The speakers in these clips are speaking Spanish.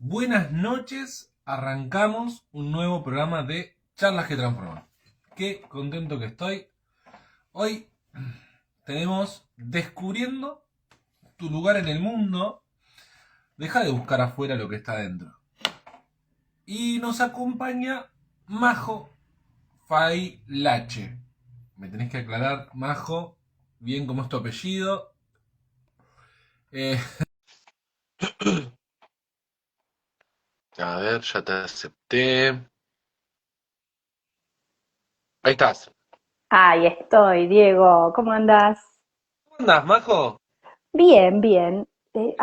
Buenas noches, arrancamos un nuevo programa de Charlas que Transforman. Qué contento que estoy. Hoy tenemos Descubriendo tu lugar en el mundo. Deja de buscar afuera lo que está dentro. Y nos acompaña Majo Failache. Me tenés que aclarar, Majo, bien cómo es tu apellido. Eh, A ver, ya te acepté. Ahí estás. Ahí estoy, Diego, ¿cómo andás? ¿Cómo andás, Majo? Bien, bien. Sí,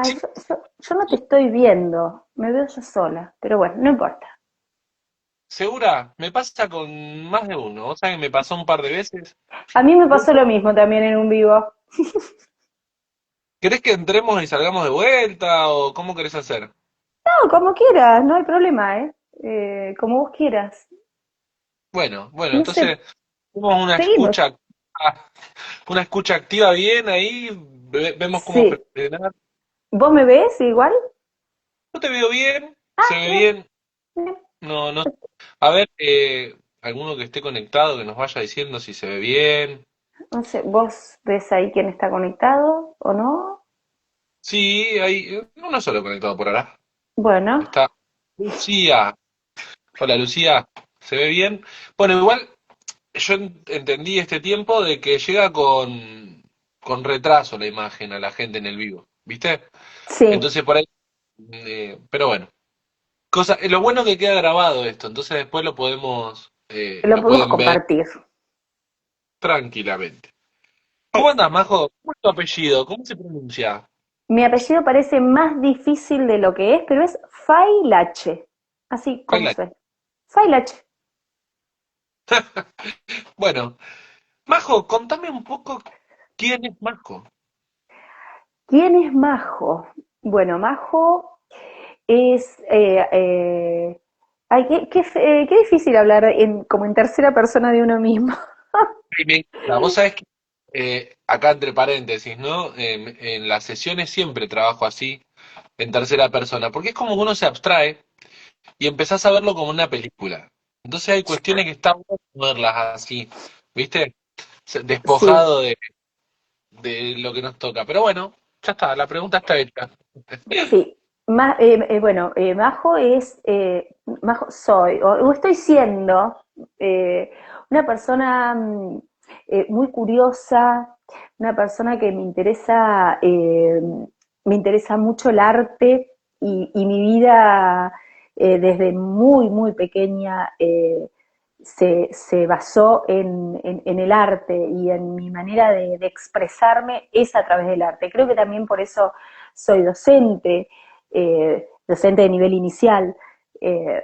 Yo no te estoy viendo, me veo yo sola, pero bueno, no importa. segura, me pasa con más de uno. Vos sabés que me pasó un par de veces. A mí me pasó lo mismo también en un vivo. ¿Querés que entremos y salgamos de vuelta o cómo querés hacer? No, como quieras, no hay problema, ¿eh? Como vos quieras. Bueno, No sé, entonces tenemos seguimos. una escucha activa bien ahí, vemos cómo Sí. frenar. ¿Vos me ves igual? Yo te veo bien, se Ah, ve bien, bien. bien. No. A ver, alguno que esté conectado que nos vaya diciendo si se ve bien. No sé, ¿vos ves ahí quién está conectado o no? Sí, hay uno solo conectado por ahora. Bueno, Está Lucía. Hola Lucía, ¿se ve bien? Bueno, igual yo entendí este tiempo de que llega con retraso la imagen a la gente en el vivo, ¿viste? sí, Entonces por ahí, pero bueno, lo bueno que queda grabado esto, entonces después lo lo podemos pueden ver compartir. tranquilamente. ¿Cómo Eso. andás, Majo? ¿Cómo es tu apellido? ¿Cómo se pronuncia? Mi apellido parece más difícil de lo que es, pero es Failache, así como Baila. suena. Failache. Bueno, Majo, contame un poco quién es Majo. ¿Quién es Majo? Bueno, Majo es... ay, qué difícil hablar como en tercera persona de uno mismo. Y me encanta. Vos sabés que acá entre paréntesis, ¿no? En las sesiones siempre trabajo así, en tercera persona, porque es como que uno se abstrae y empezás a verlo como una película. Entonces hay cuestiones que están bueno verlas así, ¿viste? Sí, Despojado de lo que nos toca. Pero bueno, ya está, la pregunta está hecha. sí. Bueno, Majo es, Majo soy, o estoy siendo eh, una persona muy curiosa, una persona que me interesa mucho el arte y mi vida desde muy, muy pequeña se basó en el arte y en mi manera de expresarme es a través del arte. Creo que también por eso soy docente, docente de nivel inicial, eh,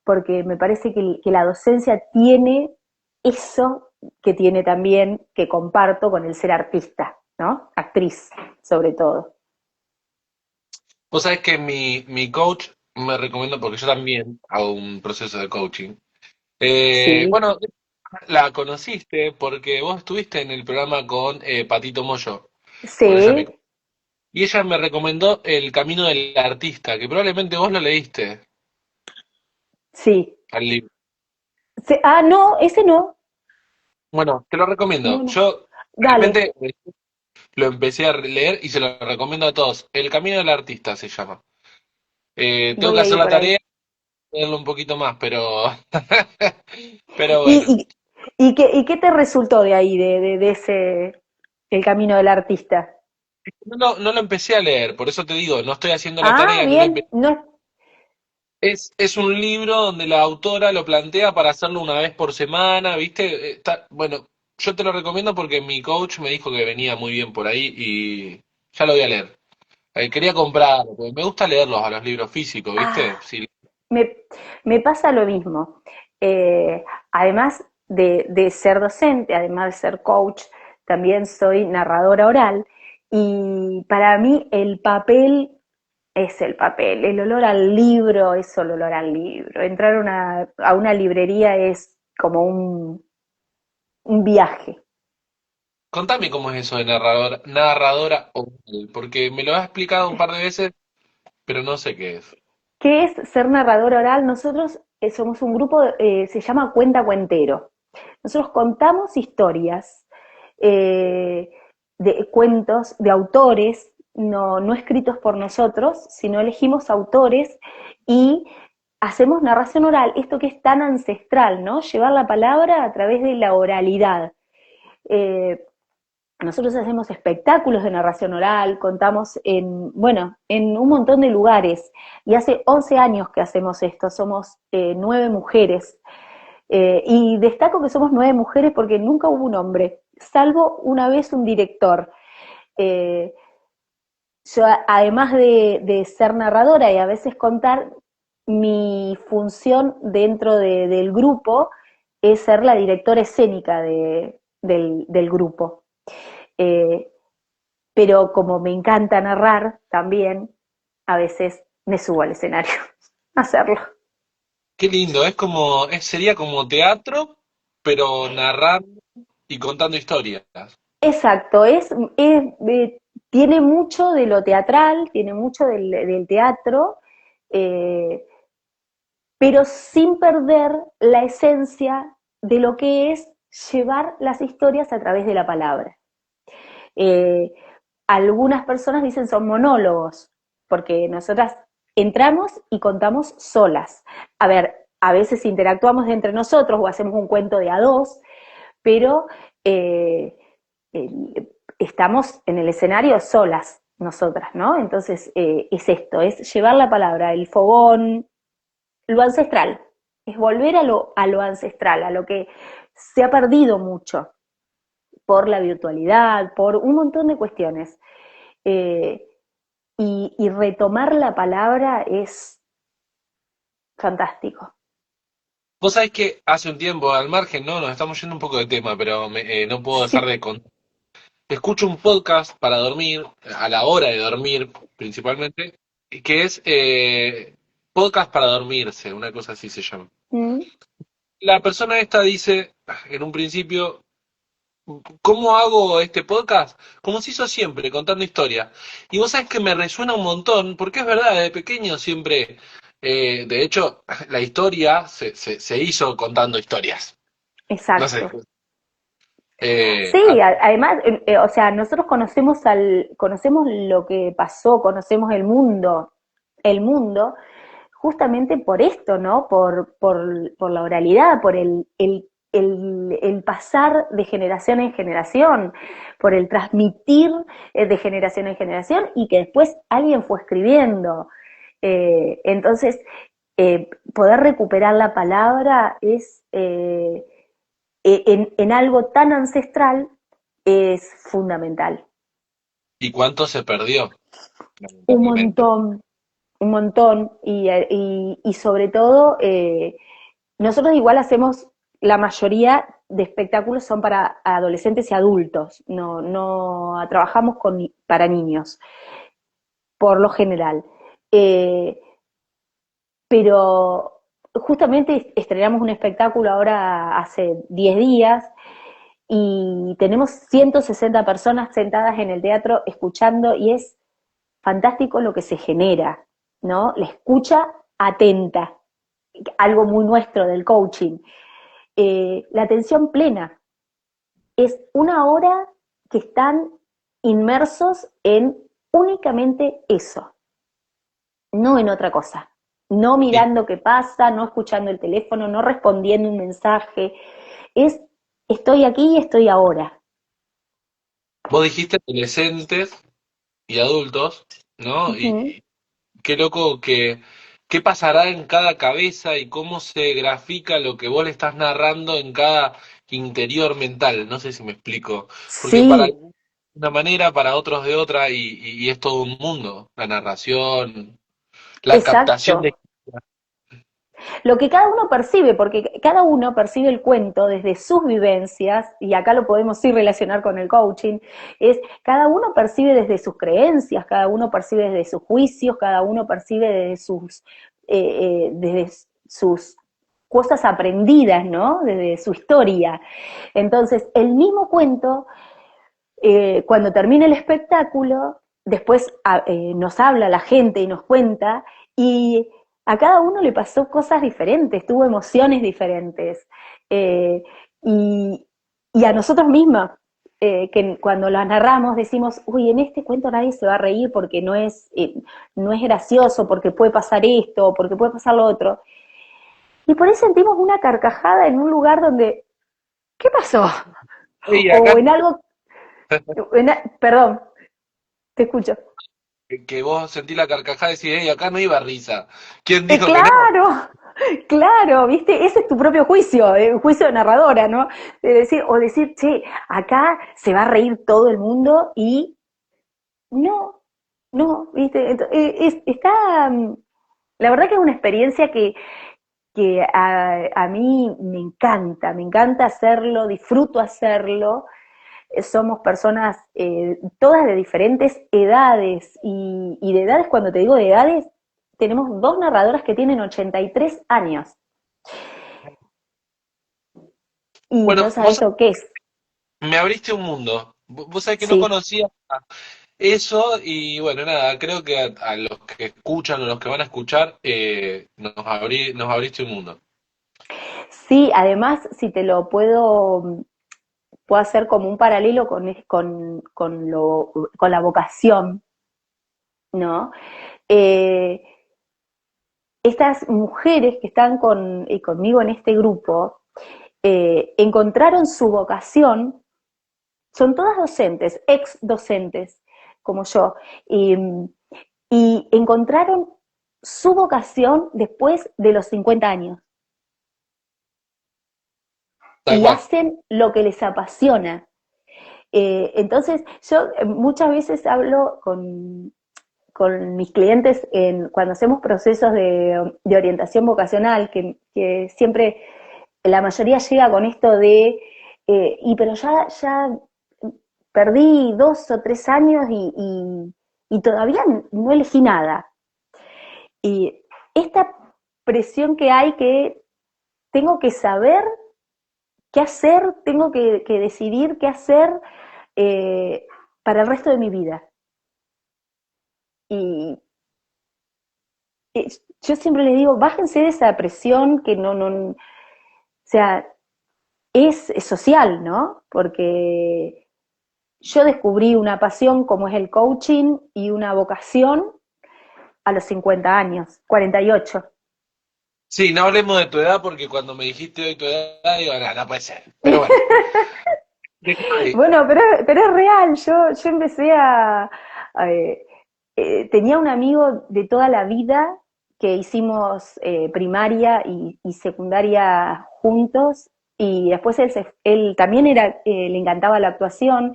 porque me parece que la docencia tiene eso que tiene también, que comparto con el ser artista, ¿no? Actriz, sobre todo. Vos sabés que mi coach me recomienda, porque yo también hago un proceso de coaching. Sí, Bueno, la conociste porque vos estuviste en el programa con Patito Moyo. Por ella sí, y ella me recomendó El Camino del Artista, que probablemente vos lo leíste sí. al libro. Ah, no, ese no. Bueno, te lo recomiendo. No, no. Yo Dale, realmente lo empecé a leer y se lo recomiendo a todos. El Camino del Artista se llama. Tengo voy que a hacer ir la por ahí. tarea, leerlo un poquito más, pero pero bueno. ¿Y, y qué te resultó de ahí, de ese, el camino del artista? No lo empecé a leer, por eso te digo, no estoy haciendo la Ah, tarea, no lo bien, empecé. no, Es un libro donde la autora lo plantea para hacerlo una vez por semana, ¿viste? Bueno, yo te lo recomiendo porque mi coach me dijo que venía muy bien por ahí y ya lo voy a leer. Quería comprarlo, porque me gusta leerlos a los libros físicos, ¿viste? ah, Sí. me, me pasa lo mismo. Además de ser docente, además de ser coach, también soy narradora oral y para mí el papel es el papel, el olor al libro es el olor al libro. Entrar a una librería es como un viaje. Contame cómo es eso de narradora oral, porque me lo has explicado un par de veces, pero no sé qué es. ¿Qué es ser narrador oral? Nosotros somos un grupo, se llama Cuenta Cuentero. Nosotros contamos historias eh, de cuentos de autores, no escritos por nosotros, sino elegimos autores y hacemos narración oral, esto que es tan ancestral, ¿no? Llevar la palabra a través de la oralidad. Eh, Nosotros hacemos espectáculos de narración oral, contamos en un montón de lugares, y hace 11 años que hacemos esto, somos 9 mujeres, y destaco que somos 9 mujeres porque nunca hubo un hombre, salvo una vez un director. Eh, yo, además de ser narradora y a veces contar, mi función dentro del grupo es ser la directora escénica del grupo. Eh, pero como me encanta narrar también, a veces me subo al escenario a hacerlo. Qué lindo, sería como teatro, pero narrando y contando historias. Exacto, tiene mucho de lo teatral, tiene mucho del teatro, eh, pero sin perder la esencia de lo que es llevar las historias a través de la palabra. Eh, Algunas personas dicen son monólogos, porque nosotras entramos y contamos solas. A ver, a veces interactuamos entre nosotros o hacemos un cuento de a dos, pero eh, estamos en el escenario solas nosotras, ¿no? Entonces es esto, es llevar la palabra, el fogón, lo ancestral, es volver a lo ancestral, a lo que se ha perdido mucho por la virtualidad, por un montón de cuestiones. Eh, y retomar la palabra es fantástico. Vos sabés que hace un tiempo, al margen, ¿no? Nos estamos yendo un poco de tema, pero no puedo dejar Sí. de contar. Escucho un podcast para dormir, a la hora de dormir principalmente, que es podcast para dormirse, una cosa así se llama. Mm. La persona esta dice, en un principio, ¿cómo hago este podcast? Como se hizo siempre, contando historias. Y vos sabés que me resuena un montón, porque es verdad, de pequeño siempre, de hecho, la historia se hizo contando historias. No sé. Exacto. Eh, Sí, además, o sea, nosotros conocemos lo que pasó, conocemos el mundo, justamente por esto, ¿no? Por la oralidad, por el pasar de generación en generación, por el transmitir de generación en generación y que después alguien fue escribiendo. Entonces, poder recuperar la palabra es en algo tan ancestral es fundamental. ¿Y cuánto se perdió? Un Lamentablemente. montón, un montón, y sobre todo, nosotros igual hacemos, la mayoría de espectáculos son para adolescentes y adultos, no trabajamos para niños, por lo general. Eh, pero justamente estrenamos un espectáculo ahora hace 10 días y tenemos 160 personas sentadas en el teatro escuchando y es fantástico lo que se genera, ¿no? La escucha atenta, algo muy nuestro del coaching. La atención plena, es una hora que están inmersos en únicamente eso, no en otra cosa. No Y mirando qué pasa, no escuchando el teléfono, no respondiendo un mensaje. Es estoy aquí y estoy ahora. vos dijiste adolescentes y adultos, ¿no? Ujú. Y qué loco qué pasará en cada cabeza y cómo se grafica lo que vos le estás narrando en cada interior mental. No sé si me explico. Porque para Sí, algunos de una manera, para otros de otra, y es todo un mundo. La narración, la captación de... exacto. Lo que cada uno percibe, porque cada uno percibe el cuento desde sus vivencias, y acá lo podemos sí relacionar con el coaching, es cada uno percibe desde sus creencias, cada uno percibe desde sus juicios, cada uno percibe desde sus cosas aprendidas, ¿no? Desde su historia. Entonces, el mismo cuento, cuando termina el espectáculo, después nos habla la gente y nos cuenta, y a cada uno le pasó cosas diferentes, tuvo emociones diferentes. Eh, y, y a nosotros mismos, que cuando las narramos decimos, uy, en este cuento nadie se va a reír porque no es gracioso, porque puede pasar esto, porque puede pasar lo otro. Y por ahí sentimos una carcajada en un lugar donde, ¿qué pasó? Y acá O en algo, perdón, te escucho. que vos sentís la carcajada y decís, hey, acá no iba risa. ¿Quién dijo que no? Claro, claro, viste, ese es tu propio juicio, el juicio de narradora, ¿no? O decir, che, acá se va a reír todo el mundo y no, no, viste, está, la verdad que es una experiencia que a mí me encanta hacerlo, disfruto hacerlo. Somos personas todas de diferentes edades y de edades, cuando te digo de edades, tenemos dos narradoras que tienen 83 años. Y Bueno, no sabes lo que es. me abriste un mundo. Vos sabés que no Sí, conocía eso y bueno, nada, creo que a los que escuchan o los que van a escuchar, nos abriste un mundo. sí, además, si te lo puedo hacer como un paralelo con la vocación, ¿no? Eh, Estas mujeres que están conmigo en este grupo encontraron su vocación, son todas docentes, ex docentes, como yo, y, y encontraron su vocación después de los 50 años Tal y cual. hacen lo que les apasiona. Entonces, yo muchas veces hablo con mis clientes cuando hacemos procesos de orientación vocacional, que siempre la mayoría llega con esto de, pero ya perdí 2 o 3 años y todavía no elegí nada. Y esta presión que hay que tengo que saber qué hacer, tengo que decidir qué hacer eh, para el resto de mi vida. Y yo siempre les digo, bájense de esa presión que o sea, es social, ¿no? Porque yo descubrí una pasión como es el coaching y una vocación a los 50 años, 48. Sí, no hablemos de tu edad porque cuando me dijiste hoy tu edad, digo, no, no puede ser. Pero bueno, dejémoslo Bueno, pero es real, yo empecé tenía un amigo de toda la vida que hicimos primaria y secundaria juntos y después él también le encantaba la actuación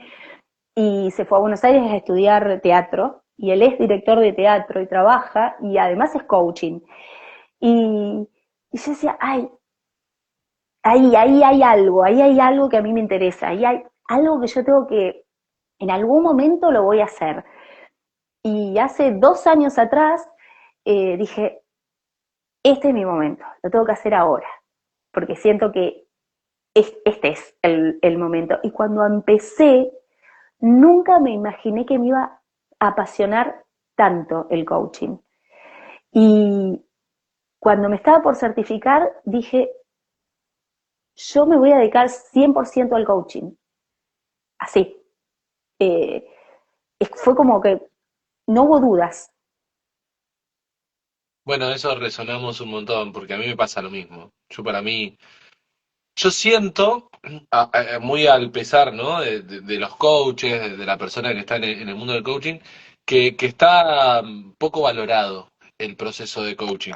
y se fue a Buenos Aires a estudiar teatro y él es director de teatro y trabaja y además es coaching. Y yo decía, ay, ahí hay algo que a mí me interesa, ahí hay algo que yo tengo que, en algún momento lo voy a hacer. Y hace 2 años atrás dije, este es mi momento, lo tengo que hacer ahora, porque siento que este es el momento. Y cuando empecé, nunca me imaginé que me iba a apasionar tanto el coaching. Y cuando me estaba por certificar, dije, yo me voy a dedicar 100% al coaching. Así. Eh, Fue como que no hubo dudas. Bueno, eso resonamos un montón, porque a mí me pasa lo mismo. Para mí, yo siento, muy al pesar, ¿no? De los coaches, de la persona que está en el mundo del coaching, que está poco valorado el proceso de coaching.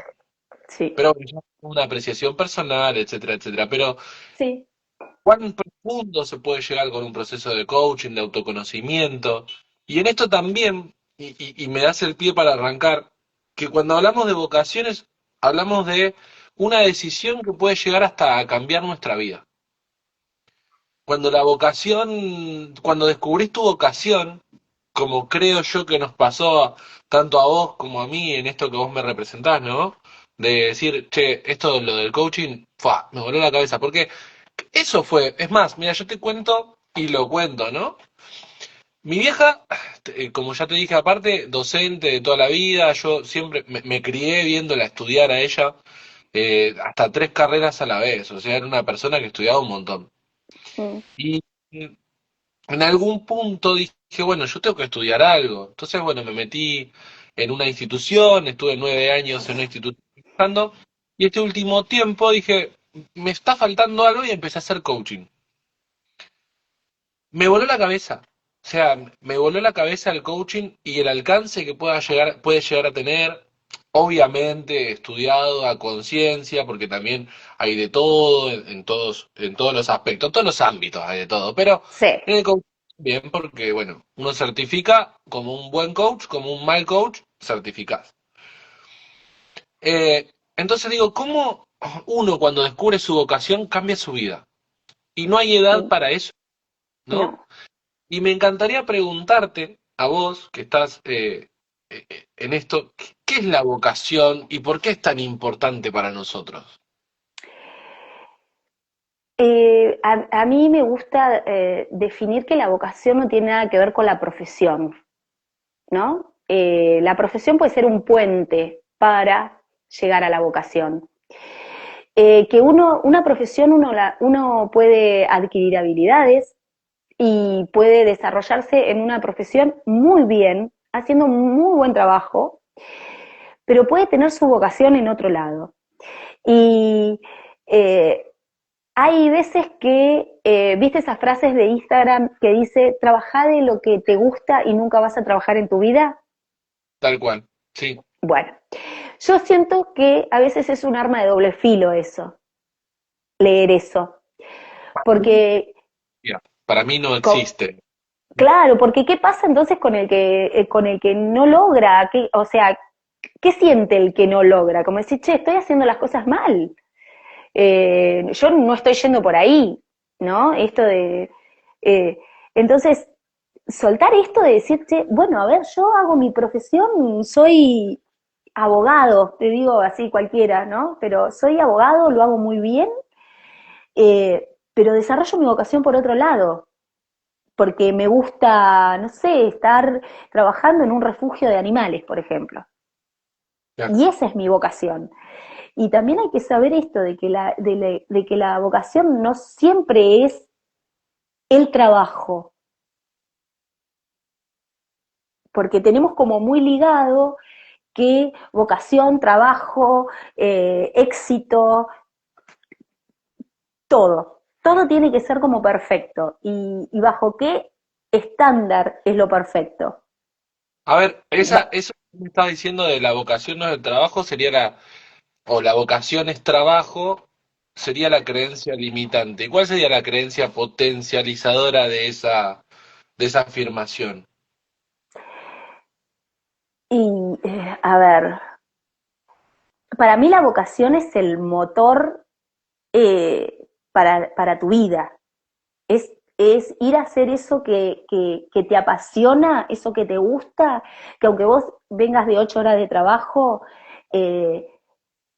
Sí, Pero bueno, ya es una apreciación personal, etcétera, etcétera. Pero, sí, ¿cuán profundo se puede llegar con un proceso de coaching, de autoconocimiento? Y en esto también, y me das el pie para arrancar, que cuando hablamos de vocaciones, hablamos de una decisión que puede llegar hasta a cambiar nuestra vida. Cuando la vocación, cuando descubrís tu vocación, como creo yo que nos pasó tanto a vos como a mí en esto que vos me representás, ¿no? De decir, che, esto lo del coaching, me voló la cabeza, porque eso fue, es más, mira, yo te cuento y lo cuento, ¿no? Mi vieja, como ya te dije aparte, docente de toda la vida, yo siempre me crié viéndola estudiar a ella, hasta tres carreras a la vez, o sea, era una persona que estudiaba un montón. Mm, Y en algún punto dije, bueno, yo tengo que estudiar algo. Entonces, bueno, me metí en una institución, estuve 9 años en una institución trabajando, y este último tiempo dije, me está faltando algo y empecé a hacer coaching. Me voló la cabeza. O sea, me voló la cabeza el coaching y el alcance que puede llegar a tener, obviamente estudiado a conciencia, porque también hay de todo en todos los aspectos, en todos los ámbitos hay de todo, pero sí. en el coaching bien, porque bueno, uno certifica como un buen coach, como un mal coach, certificás. Entonces digo, ¿cómo uno cuando descubre su vocación cambia su vida? Y no hay edad Mm, para eso, ¿no? no. Y me encantaría preguntarte a vos, que estás en esto, ¿qué es la vocación y por qué es tan importante para nosotros? A mí me gusta definir que la vocación no tiene nada que ver con la profesión, ¿no? La profesión puede ser un puente para llegar a la vocación. Que una profesión uno puede adquirir habilidades y puede desarrollarse en una profesión muy bien, haciendo un muy buen trabajo, pero puede tener su vocación en otro lado. Y eh, hay veces que, viste esas frases de Instagram que dice, trabajá de lo que te gusta y nunca vas a trabajar en tu vida. Tal cual, sí. Bueno, yo siento que a veces es un arma de doble filo eso, leer eso, porque, Ya, para mí no co- existe. claro, porque ¿qué pasa entonces con el que no logra? ¿Qué, o sea, ¿qué siente el que no logra? Como decir, che, estoy haciendo las cosas mal. Yo no estoy yendo por ahí, ¿no? Esto de... eh, entonces, soltar esto de decirte, bueno, a ver, yo hago mi profesión, soy abogado, te digo así cualquiera, ¿no? Pero soy abogado, lo hago muy bien, pero desarrollo mi vocación por otro lado, porque me gusta, no sé, estar trabajando en un refugio de animales, por ejemplo. Ya. Y esa es mi vocación. Y también hay que saber esto, de que la vocación no siempre es el trabajo, porque tenemos como muy ligado que vocación, trabajo, éxito, todo tiene que ser como perfecto. Y bajo qué estándar es lo perfecto. A ver, Va- eso que me estás diciendo de la vocación no es el trabajo, sería o la vocación es trabajo, sería la creencia limitante. ¿Y cuál sería la creencia potencializadora de esa afirmación? y, a ver, para mí la vocación es el motor para tu vida. Es ir a hacer eso que te apasiona, eso que te gusta, que aunque vos vengas de 8 horas de trabajo, eh,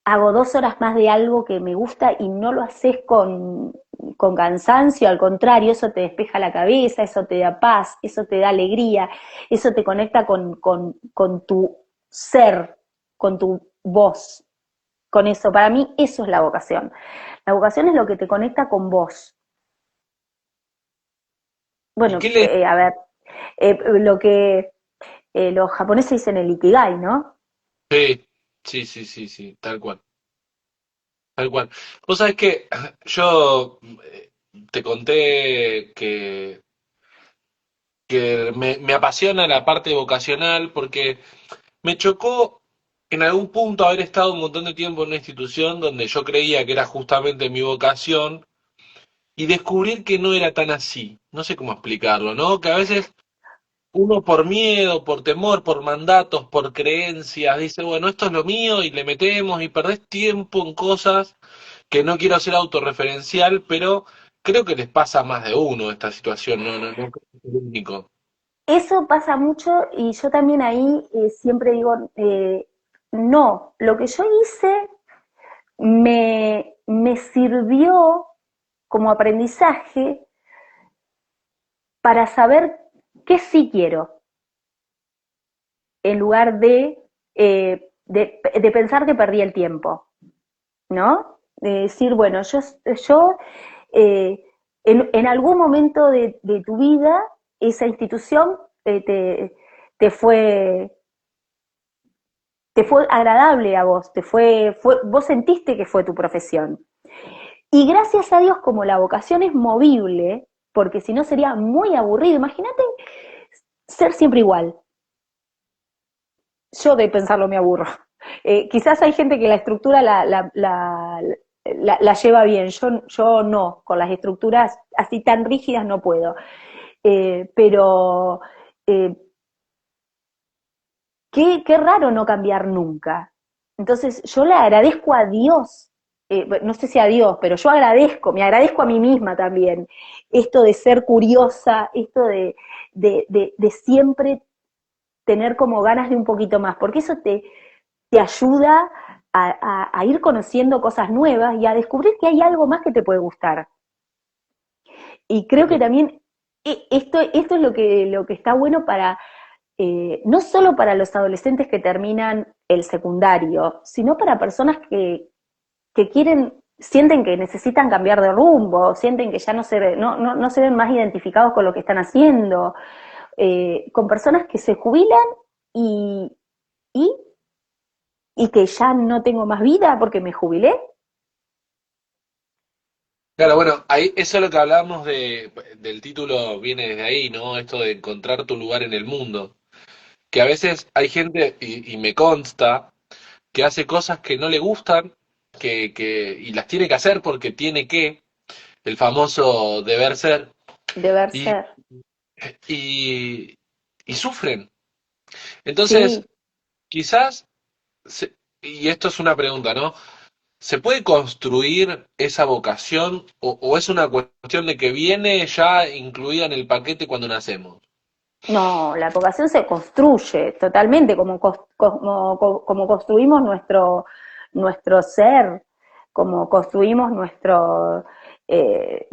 hago 2 horas más de algo que me gusta y no lo haces con cansancio, al contrario, eso te despeja la cabeza, eso te da paz, eso te da alegría, eso te conecta con tu ser, con tu voz, con eso. Para mí eso es la vocación. La vocación es lo que te conecta con vos. ¿Y qué Bueno, le... a ver, lo que los japoneses dicen el ikigai, ¿no? Sí, sí, sí, sí, sí, tal cual. Tal cual. Vos sabés que yo te conté que me apasiona la parte vocacional porque me chocó en algún punto haber estado un montón de tiempo en una institución donde yo creía que era justamente mi vocación y descubrir que no era tan así. No sé cómo explicarlo, ¿no? Que a veces uno por miedo, por temor, por mandatos, por creencias, dice, bueno, esto es lo mío y le metemos y perdés tiempo en cosas que no quiero ser autorreferencial, pero creo que les pasa a más de uno esta situación, no creo que es el único. Eso pasa mucho y yo también ahí siempre digo, no, lo que yo hice me sirvió como aprendizaje para saber ¿qué sí quiero? En lugar de pensar que perdí el tiempo, ¿no? De decir, bueno, yo en algún momento de tu vida, esa institución te fue te fue agradable a vos, vos sentiste que fue tu profesión. Y gracias a Dios, como la vocación es movible, porque si no sería muy aburrido, imagínate ser siempre igual. Yo de pensarlo me aburro. Quizás hay gente que la estructura la lleva bien, yo no, con las estructuras así tan rígidas no puedo. Pero eh, qué raro no cambiar nunca. Entonces yo le agradezco a Dios, no sé si a Dios, pero yo me agradezco a mí misma también, esto de ser curiosa, esto de siempre tener como ganas de un poquito más, porque eso te ayuda a ir conociendo cosas nuevas y a descubrir que hay algo más que te puede gustar. Y creo que también esto es lo que está bueno para no solo para los adolescentes que terminan el secundario, sino para personas que sienten que necesitan cambiar de rumbo, sienten que ya no se ven más identificados con lo que están haciendo, con personas que se jubilan y, y, y que ya no tengo más vida porque me jubilé. Claro, bueno, ahí eso es lo que hablábamos del título, viene desde ahí, ¿no? Esto de encontrar tu lugar en el mundo. Que a veces hay gente, y me consta, que hace cosas que no le gustan, y las tiene que hacer porque tiene que, el famoso deber ser, Deber y, ser. y, y sufren. Entonces, Sí, quizás, y esto es una pregunta, ¿no? ¿Se puede construir esa vocación o es una cuestión de que viene ya incluida en el paquete cuando nacemos? no, la vocación se construye totalmente, como construimos nuestro ser, como construimos eh,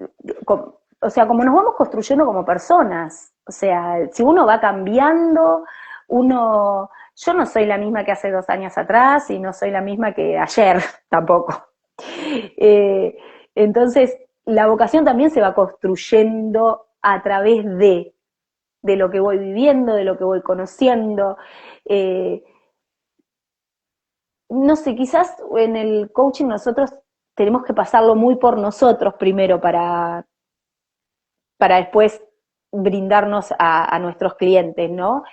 o sea, como nos vamos construyendo como personas. O sea, si uno va cambiando, yo no soy la misma que hace 2 años atrás y no soy la misma que ayer tampoco. Eh, entonces, la vocación también se va construyendo a través de lo que voy viviendo, de lo que voy conociendo. Eh, no sé, quizás en el coaching nosotros tenemos que pasarlo muy por nosotros primero para después brindarnos a nuestros clientes, ¿no?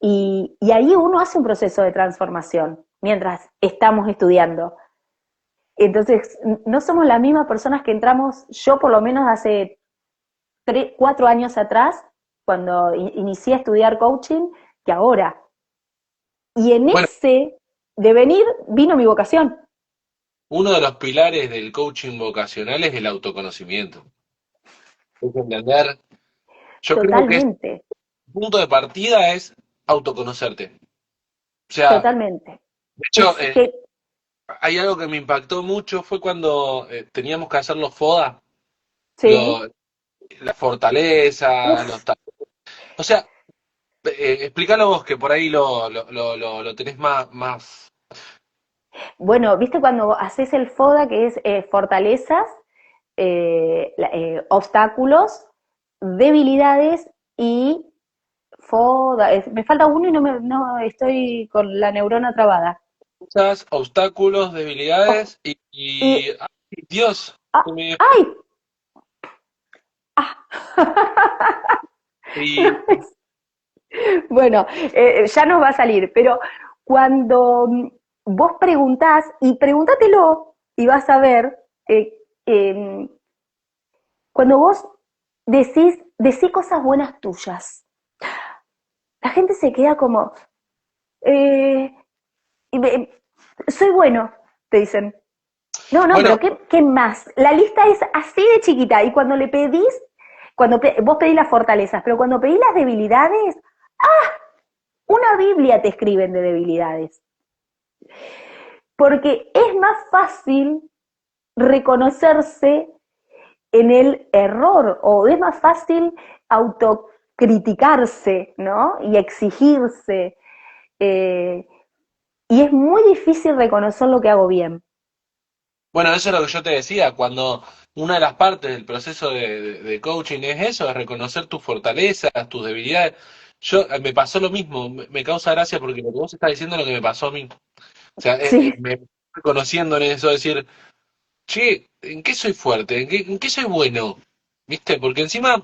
Y ahí uno hace un proceso de transformación mientras estamos estudiando. Entonces, no somos las mismas personas que entramos, yo por lo menos hace 4 años atrás, cuando inicié a estudiar coaching, que ahora. Y en Bueno, ese devenir vino mi vocación, uno de los pilares del coaching vocacional es el autoconocimiento. Es entender, yo creo que el totalmente, punto de partida es autoconocerte. O sea, totalmente. de hecho, Es que, hay algo que me impactó mucho, fue cuando teníamos que hacer los FODA, sí, la fortaleza, uf, O sea, explícalo vos, que por ahí lo tenés más. bueno, viste cuando haces el FODA, que es fortalezas, obstáculos, debilidades y FODA. Me falta uno y no estoy con la neurona trabada. Cosas, obstáculos, Oh, debilidades y, ¡ay, Dios! ah, Se me fue. ¡ay! Ah. Y, Bueno, ya nos va a salir, pero cuando vos preguntás, y pregúntatelo, y vas a ver, eh, cuando vos decís cosas buenas tuyas, la gente se queda como, eh, soy bueno, te dicen. No, bueno, pero ¿qué más? La lista es así de chiquita, y cuando le pedís, vos pedís las fortalezas, pero cuando pedís las debilidades, una Biblia te escriben de debilidades. Porque es más fácil reconocerse en el error o es más fácil criticarse, ¿no? Y exigirse. Eh, y es muy difícil reconocer lo que hago bien. Bueno, eso es lo que yo te decía, cuando una de las partes del proceso de coaching es eso, es reconocer tus fortalezas, tus debilidades. Me pasó lo mismo, me causa gracia porque lo que vos estás diciendo es lo que me pasó a mí. O sea, Sí, me estoy reconociendo en eso, decir, che, ¿en qué soy fuerte? En qué soy bueno? ¿Viste? Porque encima,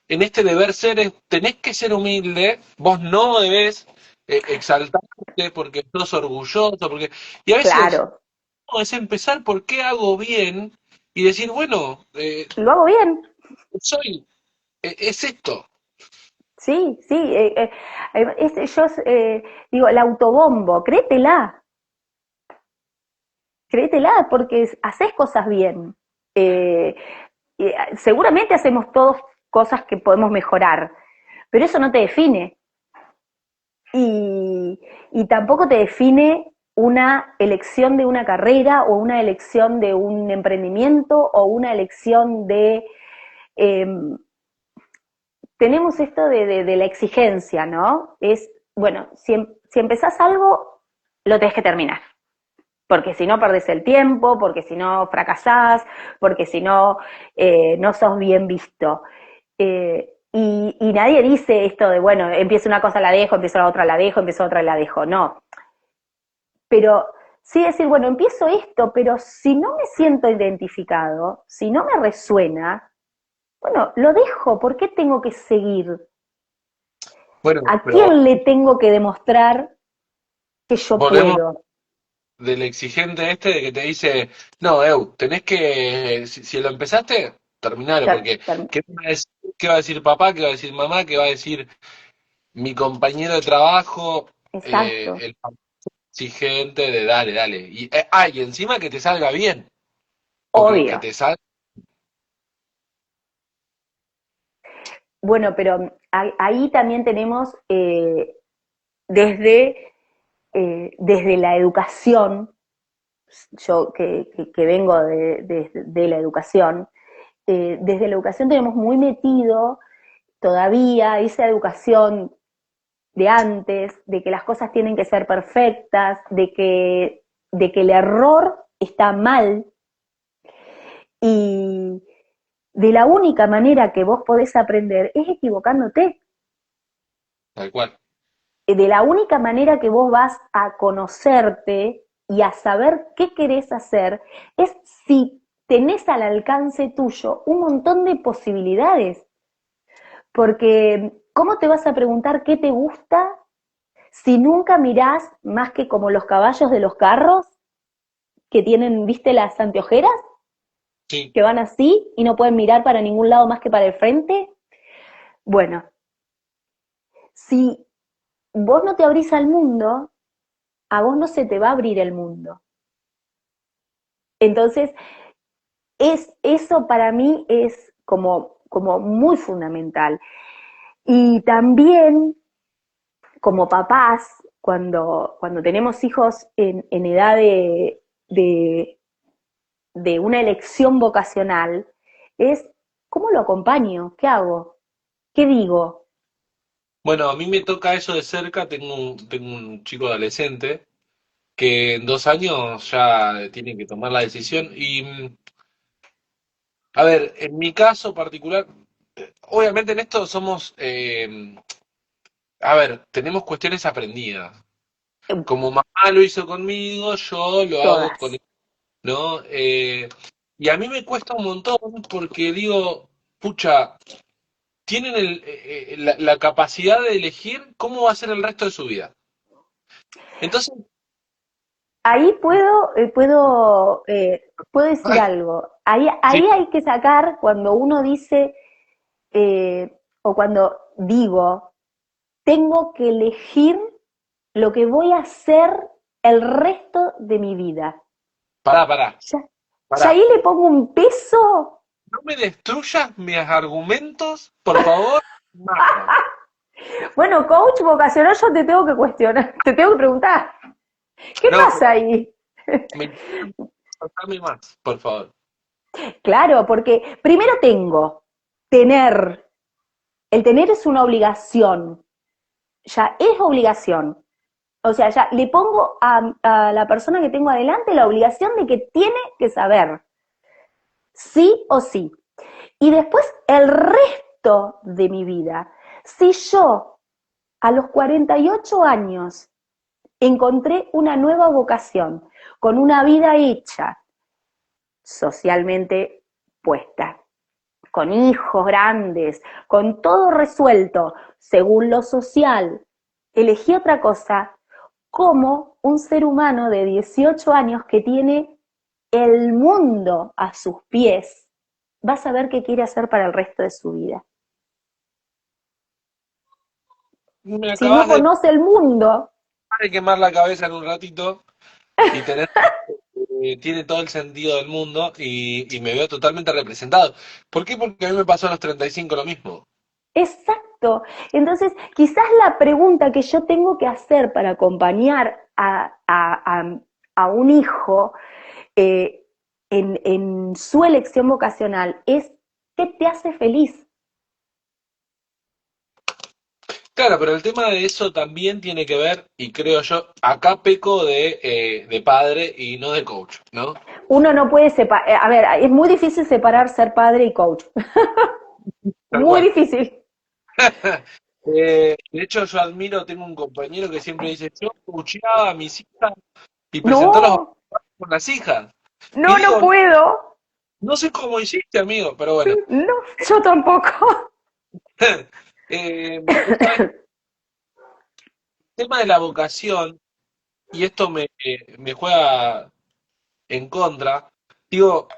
en este deber ser, tenés que ser humilde, vos no debés exaltarte porque sos orgulloso, porque... Y a veces claro, no, es empezar por qué hago bien y decir, bueno, lo hago bien. soy, es esto. Sí, sí. Yo digo, el autobombo, créetela, porque haces cosas bien. Eh, Seguramente hacemos todos cosas que podemos mejorar, pero eso no te define. Y, y tampoco te define una elección de una carrera o una elección de un emprendimiento o una elección de... Eh, tenemos esto de la exigencia, ¿no? Es, bueno, si empezás algo, lo tenés que terminar. Porque si no perdés el tiempo, porque si no fracasás, porque si no, no sos bien visto. Y nadie dice esto de, bueno, empiezo una cosa la dejo, empiezo la otra la dejo, empiezo otra la dejo. No. Pero sí decir, bueno, empiezo esto, pero si no me siento identificado, si no me resuena, bueno, lo dejo. ¿Por qué tengo que seguir? Bueno, ¿A pero quién le tengo que demostrar que yo volvemos puedo? del exigente este de que te dice, no, tenés que, si lo empezaste, terminalo, Ter- porque ter- qué va a decir papá? ¿Qué va a decir mamá? ¿Qué va a decir mi compañero de trabajo? Exacto. El exigente de dale, dale. Y encima que te salga bien, o que Obvio. te salga... Bueno, pero ahí también tenemos desde, desde la educación, yo que vengo de la educación, desde la educación tenemos muy metido todavía esa educación de antes, de que las cosas tienen que ser perfectas, de que el error está mal y de la única manera que vos podés aprender es equivocándote. Tal cual. De la única manera que vos vas a conocerte y a saber qué querés hacer es si tenés al alcance tuyo un montón de posibilidades. Porque, ¿cómo te vas a preguntar qué te gusta si nunca mirás más que como los caballos de los carros que tienen, viste, las anteojeras, Sí. que van así y no pueden mirar para ningún lado más que para el frente? Bueno, si vos no te abrís al mundo, a vos no se te va a abrir el mundo. Entonces, eso para mí es como muy fundamental. Y también, como papás, cuando tenemos hijos en edad de, de una elección vocacional, es ¿cómo lo acompaño? ¿Qué hago? ¿Qué digo? Bueno, a mí me toca eso de cerca, tengo un chico adolescente que en 2 años ya tiene que tomar la decisión y, a ver, en mi caso particular, obviamente en esto somos, a ver, tenemos cuestiones aprendidas. Como mamá lo hizo conmigo, yo lo hago con Todas. él, ¿no? Y a mí me cuesta un montón porque digo, pucha, tienen la capacidad de elegir cómo va a ser el resto de su vida. Entonces, Ahí puedo decir algo. Ahí sí, hay que sacar cuando uno dice, o cuando digo, tengo que elegir lo que voy a hacer el resto de mi vida. pará, Ya, ya pará. ahí le pongo un peso. No me destruyas mis argumentos, por favor. Nada. Bueno, coach vocacional, yo te tengo que cuestionar, te tengo que preguntar, ¿qué No, pasa ahí? me contame más, por favor. Claro, porque primero tener El tener es una obligación, ya es obligación. O sea, ya le pongo a la persona que tengo adelante la obligación de que tiene que saber, sí o sí. Y después el resto de mi vida, si yo a los 48 años encontré una nueva vocación, con una vida hecha, socialmente puesta, con hijos grandes, con todo resuelto, según lo social, elegí otra cosa, como un ser humano de 18 años que tiene el mundo a sus pies, va a saber qué quiere hacer para el resto de su vida. Me Si no acabas conoce el mundo, de quemar la cabeza en un ratito y tiene todo el sentido del mundo y me veo totalmente representado. ¿Por qué? Porque a mí me pasó a los 35 lo mismo. exacto. Entonces, quizás la pregunta que yo tengo que hacer para acompañar a un hijo eh, en su elección vocacional es ¿qué te hace feliz? Claro, pero el tema de eso también tiene que ver, y creo yo, acá peco de padre y no de coach, ¿no? Uno no puede separar, a ver, es muy difícil separar ser padre y coach. Tal Muy cual. difícil. De hecho, yo admiro, tengo un compañero que siempre dice, yo coacheaba a mis hijas y presentó los No, con las hijas. Y no, no digo, puedo. no sé cómo hiciste, amigo, pero bueno. No, yo tampoco. Justamente el tema de la vocación, y esto me juega en contra, digo,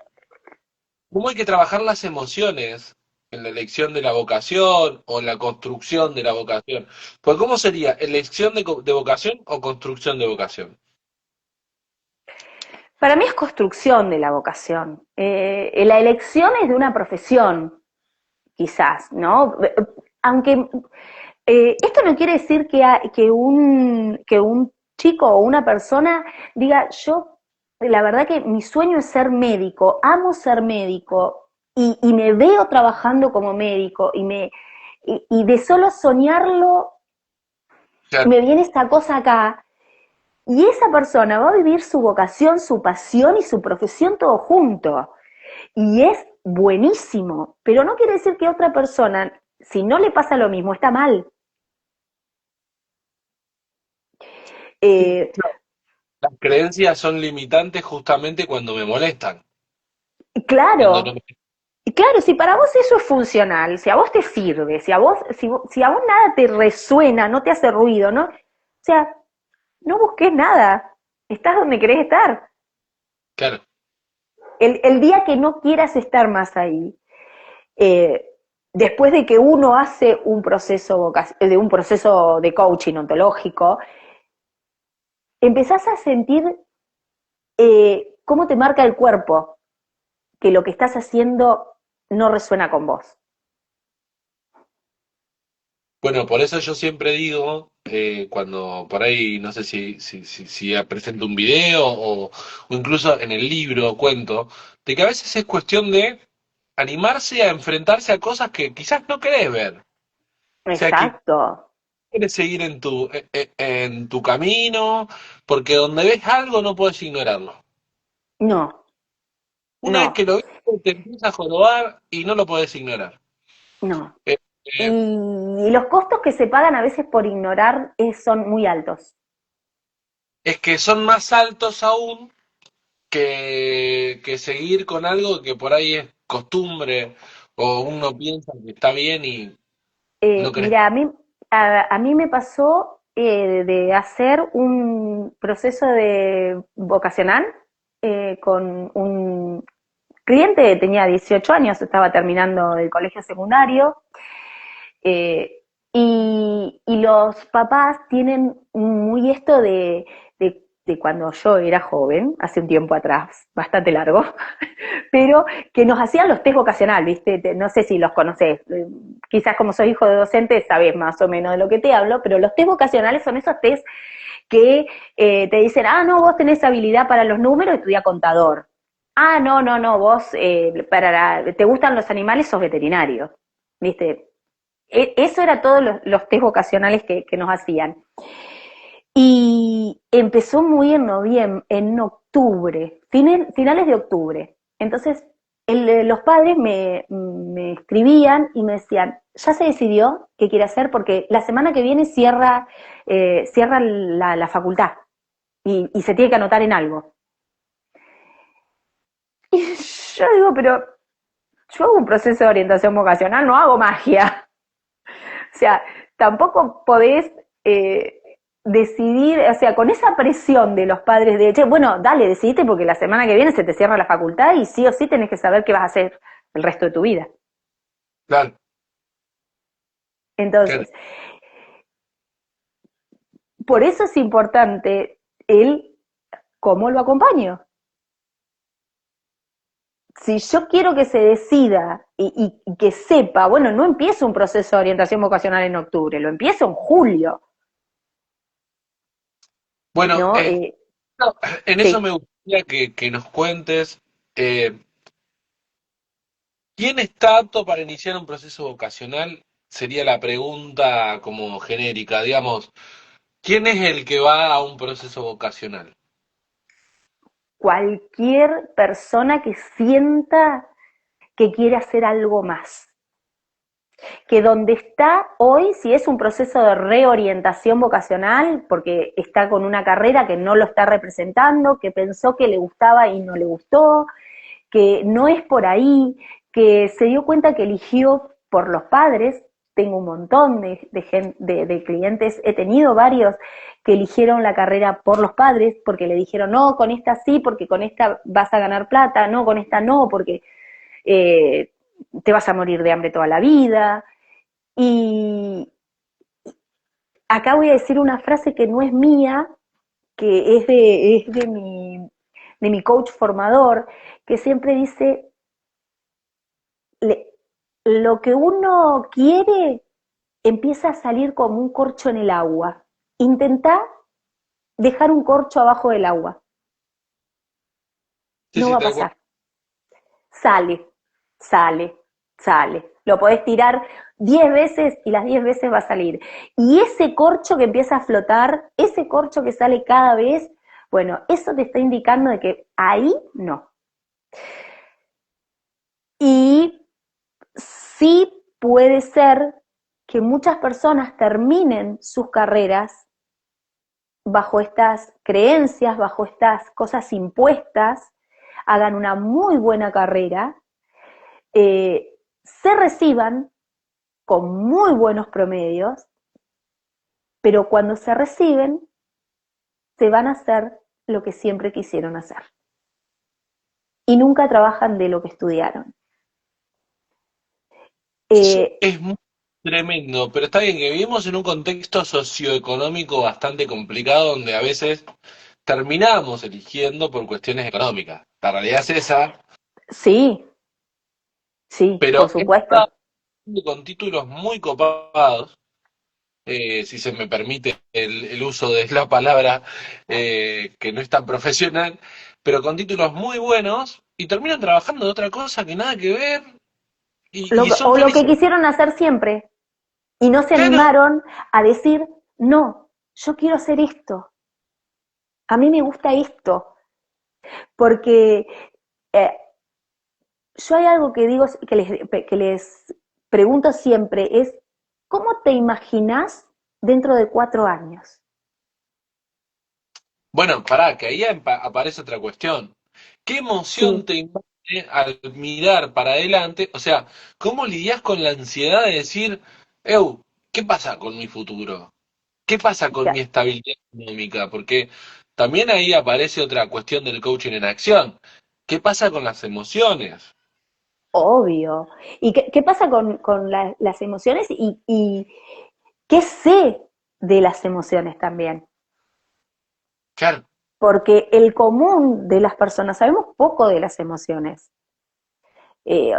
¿cómo hay que trabajar las emociones en la elección de la vocación o en la construcción de la vocación? Pues ¿cómo sería? ¿Elección de vocación o construcción de vocación? Para mí es construcción de la vocación. La elección es de una profesión, quizás, ¿no? Aunque esto no quiere decir que un chico o una persona diga, yo, la verdad que mi sueño es ser médico, amo ser médico y me veo trabajando como médico y de solo soñarlo Claro. me viene esta cosa acá. Y esa persona va a vivir su vocación, su pasión y su profesión todo junto. Y es buenísimo, pero no quiere decir que otra persona, si no le pasa lo mismo, está mal. Eh, Las creencias son limitantes justamente cuando me molestan, cuando no claro, me... claro, si para vos eso es funcional, si a vos te sirve, si a vos nada te resuena, no te hace ruido, ¿no? O sea, no busques nada, estás donde querés estar. Claro. El día que no quieras estar más ahí, eh, después de que uno hace un proceso de coaching ontológico, empezás a sentir cómo te marca el cuerpo, que lo que estás haciendo no resuena con vos. Bueno, por eso yo siempre digo, cuando por ahí, no sé si presento un video o incluso en el libro cuento, de que a veces es cuestión de animarse a enfrentarse a cosas que quizás no querés ver. O sea, que Exacto. quieres seguir en tu camino, porque donde ves algo no puedes ignorarlo. No, Una vez no, que lo ves, te empieza a jorobar y no lo puedes ignorar. no. Eh, Y, eh, y los costos que se pagan a veces por ignorar son muy altos. es que son más altos aún que seguir con algo que por ahí es costumbre o uno piensa que está bien y no crees. Mira, a mí me pasó de hacer un proceso de vocacional con un cliente que tenía 18 años, estaba terminando el colegio secundario, eh, y los papás tienen muy esto de cuando yo era joven, hace un tiempo atrás, bastante largo, pero que nos hacían los test vocacional, ¿viste? No sé si los conocés, quizás como soy hijo de docente sabés más o menos de lo que te hablo, pero los test vocacionales son esos test que te dicen, ah, no, vos tenés habilidad para los números, estudia contador. Ah, no, no, no, vos te gustan los animales, sos veterinario, ¿viste? eso era todos los test vocacionales que nos hacían. Y empezó muy en noviembre, en octubre, finales de octubre. Entonces, los padres me escribían y me decían, ya se decidió qué quiere hacer porque la semana que viene cierra la facultad y se tiene que anotar en algo. Y yo digo, pero yo hago un proceso de orientación vocacional, no hago magia. O sea, tampoco podés decidir, o sea, con esa presión de los padres de, che, bueno, dale, decidite porque la semana que viene se te cierra la facultad y sí o sí tenés que saber qué vas a hacer el resto de tu vida. Claro, claro. Entonces, por eso es importante el cómo lo acompaño. Si yo quiero que se decida y que sepa, bueno, no empiezo un proceso de orientación vocacional en octubre, lo empiezo en julio, Bueno, ¿no? no, en eso Sí. me gustaría que nos cuentes, eh, ¿quién está apto para iniciar un proceso vocacional? Sería la pregunta como genérica, digamos, ¿quién es el que va a un proceso vocacional? Cualquier persona que sienta que quiere hacer algo más. Que donde está hoy, si es un proceso de reorientación vocacional, porque está con una carrera que no lo está representando, que pensó que le gustaba y no le gustó, que no es por ahí, que se dio cuenta que eligió por los padres. Tengo un montón de clientes, he tenido varios que eligieron la carrera por los padres, porque le dijeron, no, con esta sí, porque con esta vas a ganar plata, no, con esta no, porque eh, te vas a morir de hambre toda la vida. Y acá voy a decir una frase que no es mía, que de mi coach formador, que siempre dice, lo que uno quiere empieza a salir como un corcho en el agua. Intentá dejar un corcho abajo del agua. Sí, No sí, va a tal cual. pasar. Sale, sale, sale. Lo podés tirar 10 veces y las 10 veces va a salir. Y ese corcho que empieza a flotar, ese corcho que sale cada vez, bueno, eso te está indicando de que ahí no. Y sí puede ser que muchas personas terminen sus carreras bajo estas creencias, bajo estas cosas impuestas, hagan una muy buena carrera, se reciban con muy buenos promedios, pero cuando se reciben, se van a hacer lo que siempre quisieron hacer. Y nunca trabajan de lo que estudiaron. Eso Eh, es muy tremendo, pero está bien que vivimos en un contexto socioeconómico bastante complicado donde a veces terminamos eligiendo por cuestiones económicas. La realidad es esa, sí, sí, por pero he supuesto. estado con títulos muy copados, si se me permite el uso de la palabra que no es tan profesional, pero con títulos muy buenos y terminan trabajando de otra cosa que nada que ver y son O lo que felices. quisieron hacer siempre. Y no se Claro, animaron a decir, no, yo quiero hacer esto. A mí me gusta esto. Porque eh, yo hay algo que digo, que les pregunto siempre, es, ¿cómo te imaginás dentro de 4 años? bueno, pará, que ahí aparece otra cuestión. ¿Qué emoción Sí, te invade al mirar para adelante? O sea, ¿cómo lidias con la ansiedad de decir, ¿qué pasa con mi futuro? ¿Qué pasa con ya, mi estabilidad económica? Porque también ahí aparece otra cuestión del coaching en acción. ¿Qué pasa con las emociones? obvio. ¿Y qué pasa con las emociones y qué sé de las emociones también? Claro, Porque el común de las personas, sabemos poco de las emociones. Eh,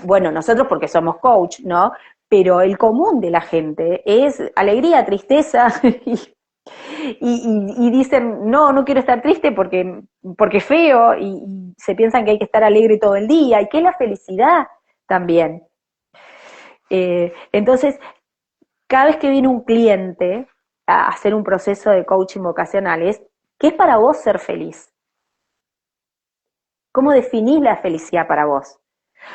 bueno, nosotros porque somos coach, ¿no? Pero el común de la gente es alegría, tristeza, y dicen, no, no quiero estar triste porque es feo, y se piensan que hay que estar alegre todo el día, y que es la felicidad también. Entonces, cada vez que viene un cliente a hacer un proceso de coaching vocacional, ¿qué es para vos ser feliz? ¿Cómo definís la felicidad para vos?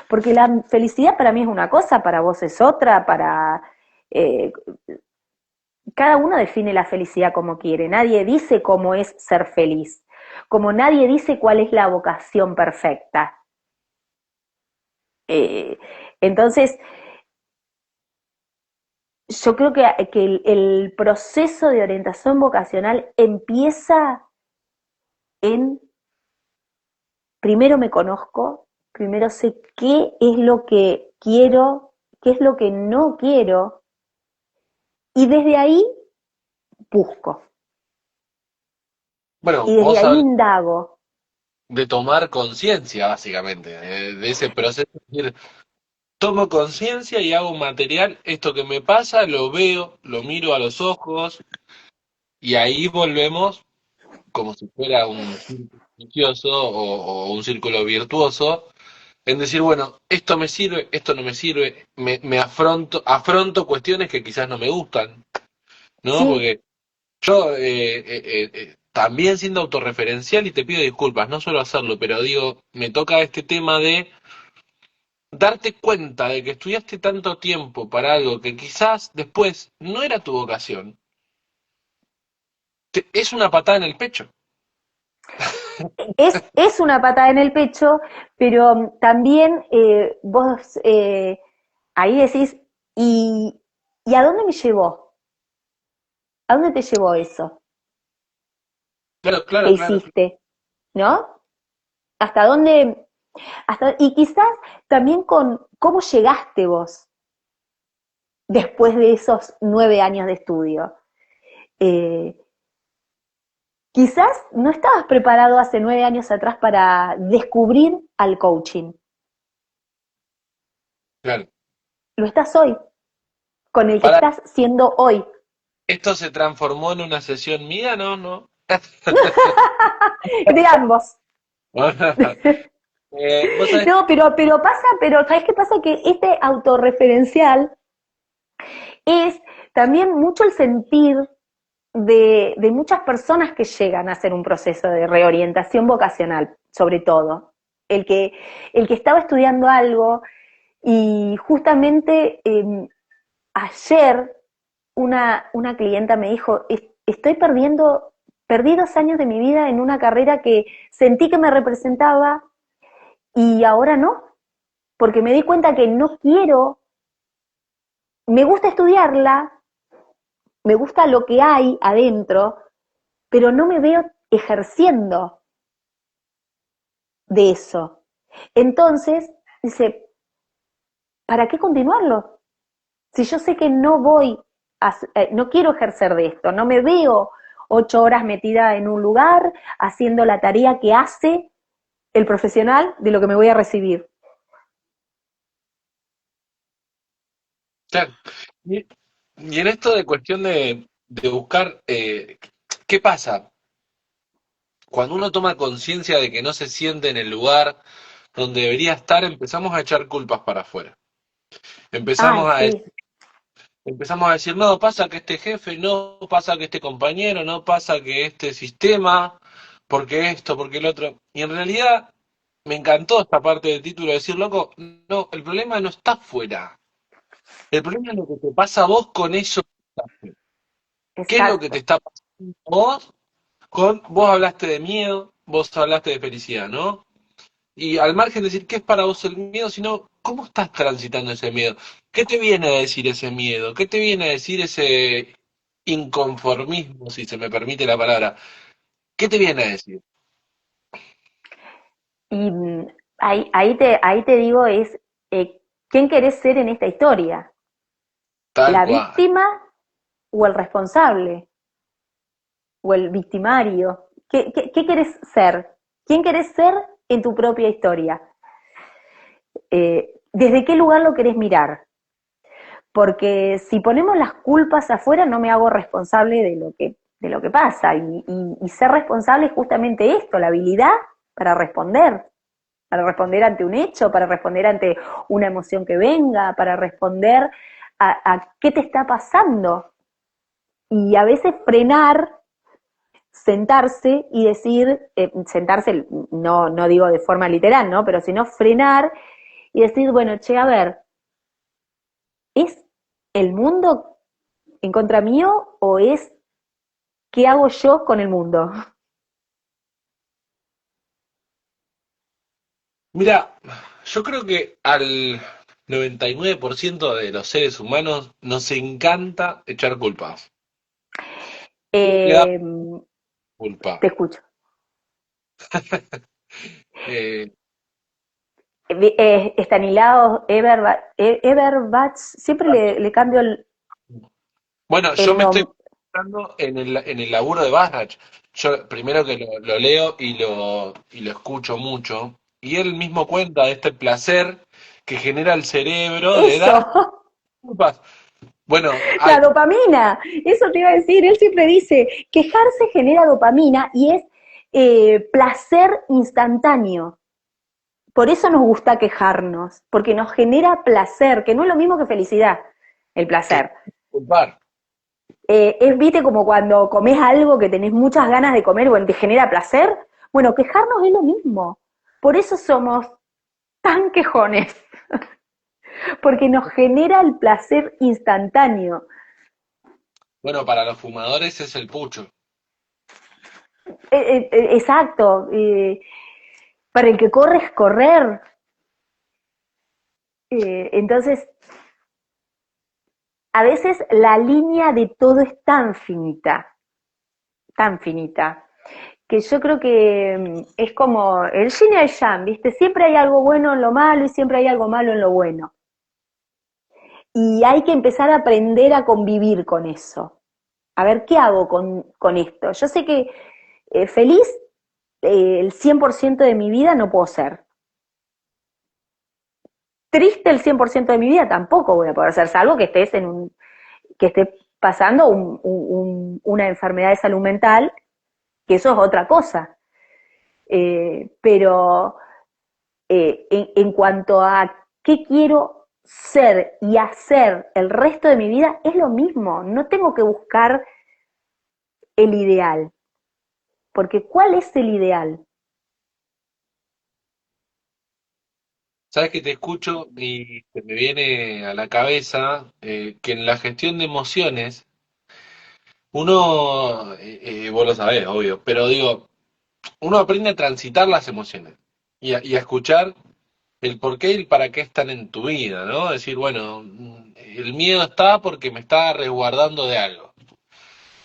Porque la felicidad para mí es una cosa, para vos es otra, eh, cada uno define la felicidad como quiere, nadie dice cómo es ser feliz, como nadie dice cuál es la vocación perfecta. Eh, entonces, yo creo que el proceso de orientación vocacional empieza en, primero me conozco, primero sé qué es lo que quiero, qué es lo que no quiero, y desde ahí busco, Bueno, y desde vos ahí hablas indago. de tomar conciencia, básicamente, de ese proceso. Es decir, tomo conciencia y hago un material, esto que me pasa, lo veo, lo miro a los ojos, y ahí volvemos como si fuera un círculo vicioso o un círculo virtuoso, en decir, bueno, esto me sirve, esto no me sirve, me afronto cuestiones que quizás no me gustan, ¿no? Sí, Porque yo también siendo autorreferencial, y te pido disculpas, no suelo hacerlo, pero digo, me toca este tema de darte cuenta de que estudiaste tanto tiempo para algo que quizás después no era tu vocación, es una patada en el pecho. es una patada en el pecho, pero también vos ahí decís, ¿y a dónde me llevó? ¿A dónde te llevó eso Claro, que claro, claro. hiciste? ¿No? ¿Hasta dónde? Y quizás también con cómo llegaste vos después de esos 9 años de estudio. Eh, Quizás no estabas preparado hace 9 años atrás para descubrir al coaching. Claro. Lo estás hoy, con el que Para, estás siendo hoy. ¿esto se transformó en una sesión mía? No, no. De ambos. Vos sabés, No, pero ¿sabes qué pasa? Que este autorreferencial es también mucho el sentir de muchas personas que llegan a hacer un proceso de reorientación vocacional, sobre todo. El que, el que estaba estudiando algo y justamente ayer una clienta me dijo, estoy perdí 2 años de mi vida en una carrera que sentí que me representaba y ahora no, porque me di cuenta que no quiero, me gusta estudiarla, me gusta lo que hay adentro, pero no me veo ejerciendo de eso. Entonces, dice, ¿para qué continuarlo? Si yo sé que no quiero ejercer de esto, no me veo 8 horas metida en un lugar haciendo la tarea que hace el profesional de lo que me voy a recibir. claro. Y, y en esto de cuestión de buscar, ¿qué pasa? Cuando uno toma conciencia de que no se siente en el lugar donde debería estar, empezamos a echar culpas para afuera. Ay, Empezamos a, sí, empezamos a decir, no, pasa que este jefe, no pasa que este compañero, no pasa que este sistema, porque esto, porque el otro. Y en realidad me encantó esta parte del título de decir, loco, no, el problema no está fuera. El problema es lo que te pasa a vos con eso. ¿Qué es lo que te exacto. está pasando a vos? Vos hablaste de miedo, vos hablaste de felicidad, ¿no? Y al margen de decir qué es para vos el miedo, sino cómo estás transitando ese miedo. ¿Qué te viene a decir ese miedo? ¿Qué te viene a decir ese inconformismo, si se me permite la palabra? ¿Qué te viene a decir? Y ahí te digo ¿quién querés ser en esta historia? Tal ¿La cual. víctima o el responsable? ¿O el victimario? ¿Qué querés ser? ¿Quién querés ser en tu propia historia? ¿Desde qué lugar lo querés mirar? Porque si ponemos las culpas afuera no me hago responsable de lo que pasa y ser responsable es justamente esto, la habilidad para responder. para responder ante un hecho, para responder ante una emoción que venga, para responder a qué te está pasando. Y a veces frenar, sentarse y decir, sentarse, no digo de forma literal, ¿no? Pero sino frenar y decir, bueno, che, a ver, ¿es el mundo en contra mío o es qué hago yo con el mundo? Mira, yo creo que al 99% de los seres humanos nos encanta echar culpas. Le da Eh, culpa. te escucho. Eh, Estanislao Everbach, siempre le cambio bueno, yo el me estoy nombre. pensando en el laburo de Basrach. Yo primero que lo leo y lo escucho mucho, y él mismo cuenta de este placer que genera el cerebro de Eso, dar culpas. Bueno, la dopamina, eso te iba a decir, él siempre dice, quejarse genera dopamina y es placer instantáneo. Por eso nos gusta quejarnos, porque nos genera placer, que no es lo mismo que felicidad, el que placer. culpar. Viste, como cuando comes algo que tenés muchas ganas de comer, bueno, te genera placer. Bueno, quejarnos es lo mismo. Por eso somos tan quejones, porque nos genera el placer instantáneo. Bueno, para los fumadores es el pucho. Exacto. Para el que corre es correr. Entonces, a veces la línea de todo es tan finita, que yo creo que es como el yin y el yang, ¿viste? Siempre hay algo bueno en lo malo y siempre hay algo malo en lo bueno. Y hay que empezar a aprender a convivir con eso. A ver, ¿qué hago con esto? Yo sé que feliz el 100% de mi vida no puedo ser. Triste el 100% de mi vida tampoco voy a poder ser, salvo que estés que esté pasando una enfermedad de salud mental, que eso es otra cosa. Pero en cuanto a qué quiero ser y hacer el resto de mi vida, es lo mismo. No tengo que buscar el ideal. Porque ¿cuál es el ideal? Sabes que te escucho y se me viene a la cabeza que en la gestión de emociones uno, vos lo sabés, obvio, pero digo, uno aprende a transitar las emociones y a escuchar el por qué y el para qué están en tu vida, ¿no? Decir, bueno, el miedo está porque me está resguardando de algo.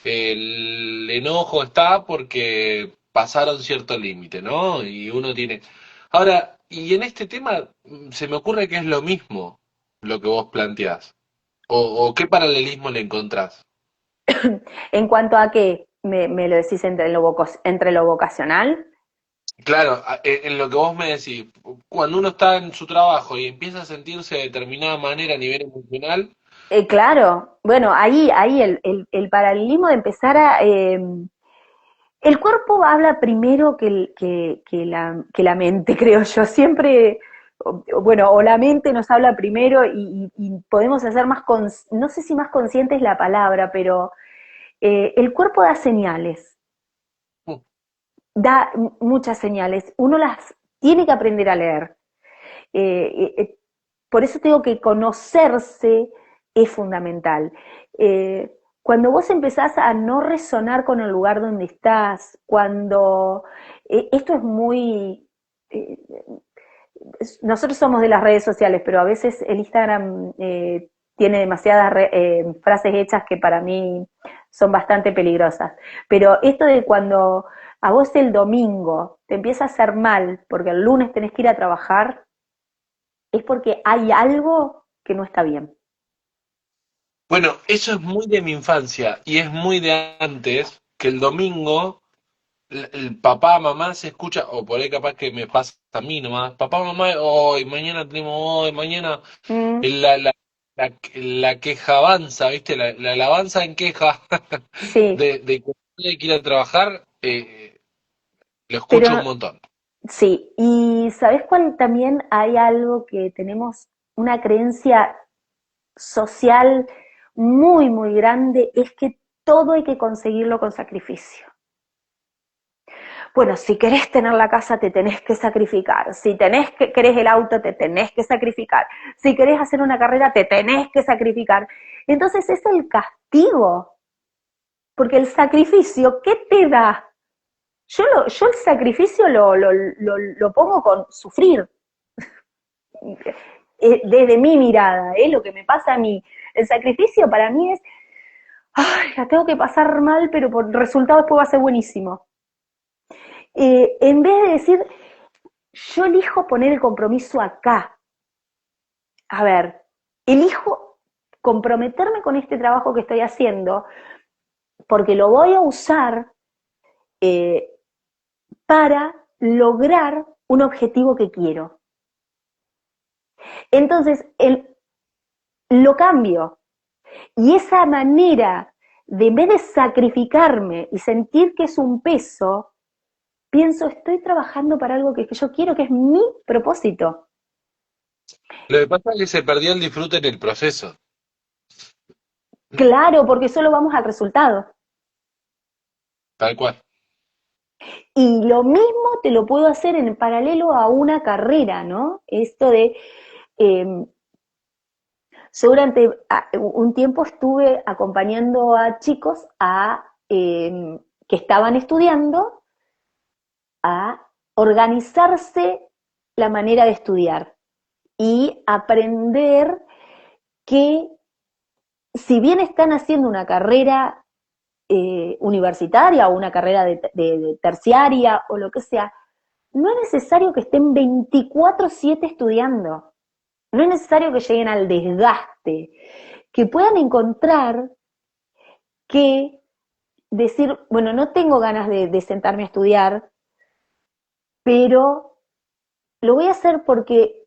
El enojo está porque pasaron cierto límite, ¿no? Y uno tiene... Ahora, y en este tema se me ocurre que es lo mismo lo que vos planteás. O qué paralelismo le encontrás. En cuanto a que me lo decís entre lo vocacional. Claro, en lo que vos me decís, cuando uno está en su trabajo y empieza a sentirse de determinada manera a nivel emocional, Claro, bueno, ahí el paralelismo de empezar a... el cuerpo habla primero que la mente, creo yo. Siempre, bueno, o la mente nos habla primero y podemos hacer más, no sé si más consciente es la palabra, pero el cuerpo da señales, mm, da muchas señales. Uno las tiene que aprender a leer. Eh, eh, por eso tengo que conocerse es fundamental. Cuando vos empezás a no resonar con el lugar donde estás, cuando esto es muy... eh, nosotros somos de las redes sociales, pero a veces el Instagram tiene demasiadas frases hechas que para mí son bastante peligrosas. Pero esto de cuando a vos el domingo te empieza a hacer mal porque el lunes tenés que ir a trabajar, es porque hay algo que no está bien. bueno, eso es muy de mi infancia y es muy de antes que el domingo el papá, mamá se escucha, o por ahí capaz que me pasa a mí nomás, papá, mamá, hoy, mañana tenemos, hoy, mañana, Mm, la, la, la queja avanza, ¿viste? La alabanza en queja sí, de que hay que ir a trabajar, lo escucho un pero montón. Sí, y ¿sabes cuál también hay algo que tenemos una creencia social muy, muy grande? Es que todo hay que conseguirlo con sacrificio. Bueno, si querés tener la casa te tenés que sacrificar, si querés el auto te tenés que sacrificar, si querés hacer una carrera te tenés que sacrificar. Entonces es el castigo, porque el sacrificio, ¿qué te da? Yo el sacrificio lo pongo con sufrir, desde mi mirada, lo que me pasa a mí. El sacrificio para mí es, ay, la tengo que pasar mal, pero por el resultado después va a ser buenísimo. En vez de decir, yo elijo poner el compromiso acá. A ver, elijo comprometerme con este trabajo que estoy haciendo porque lo voy a usar eh, para lograr un objetivo que quiero. Entonces, lo cambio. Y esa manera de, en vez de sacrificarme y sentir que es un peso, pienso, estoy trabajando para algo que yo quiero, que es mi propósito. Lo que pasa es que se perdió el disfrute en el proceso. Claro, porque solo vamos al resultado. Tal cual. Y lo mismo te lo puedo hacer en paralelo a una carrera, ¿no? Esto de, eh, yo durante un tiempo estuve acompañando a chicos que estaban estudiando a organizarse la manera de estudiar y aprender que si bien están haciendo una carrera universitaria o una carrera de terciaria o lo que sea, no es necesario que estén 24/7 estudiando, no es necesario que lleguen al desgaste, que puedan encontrar que decir, bueno, no tengo ganas de sentarme a estudiar, pero lo voy a hacer porque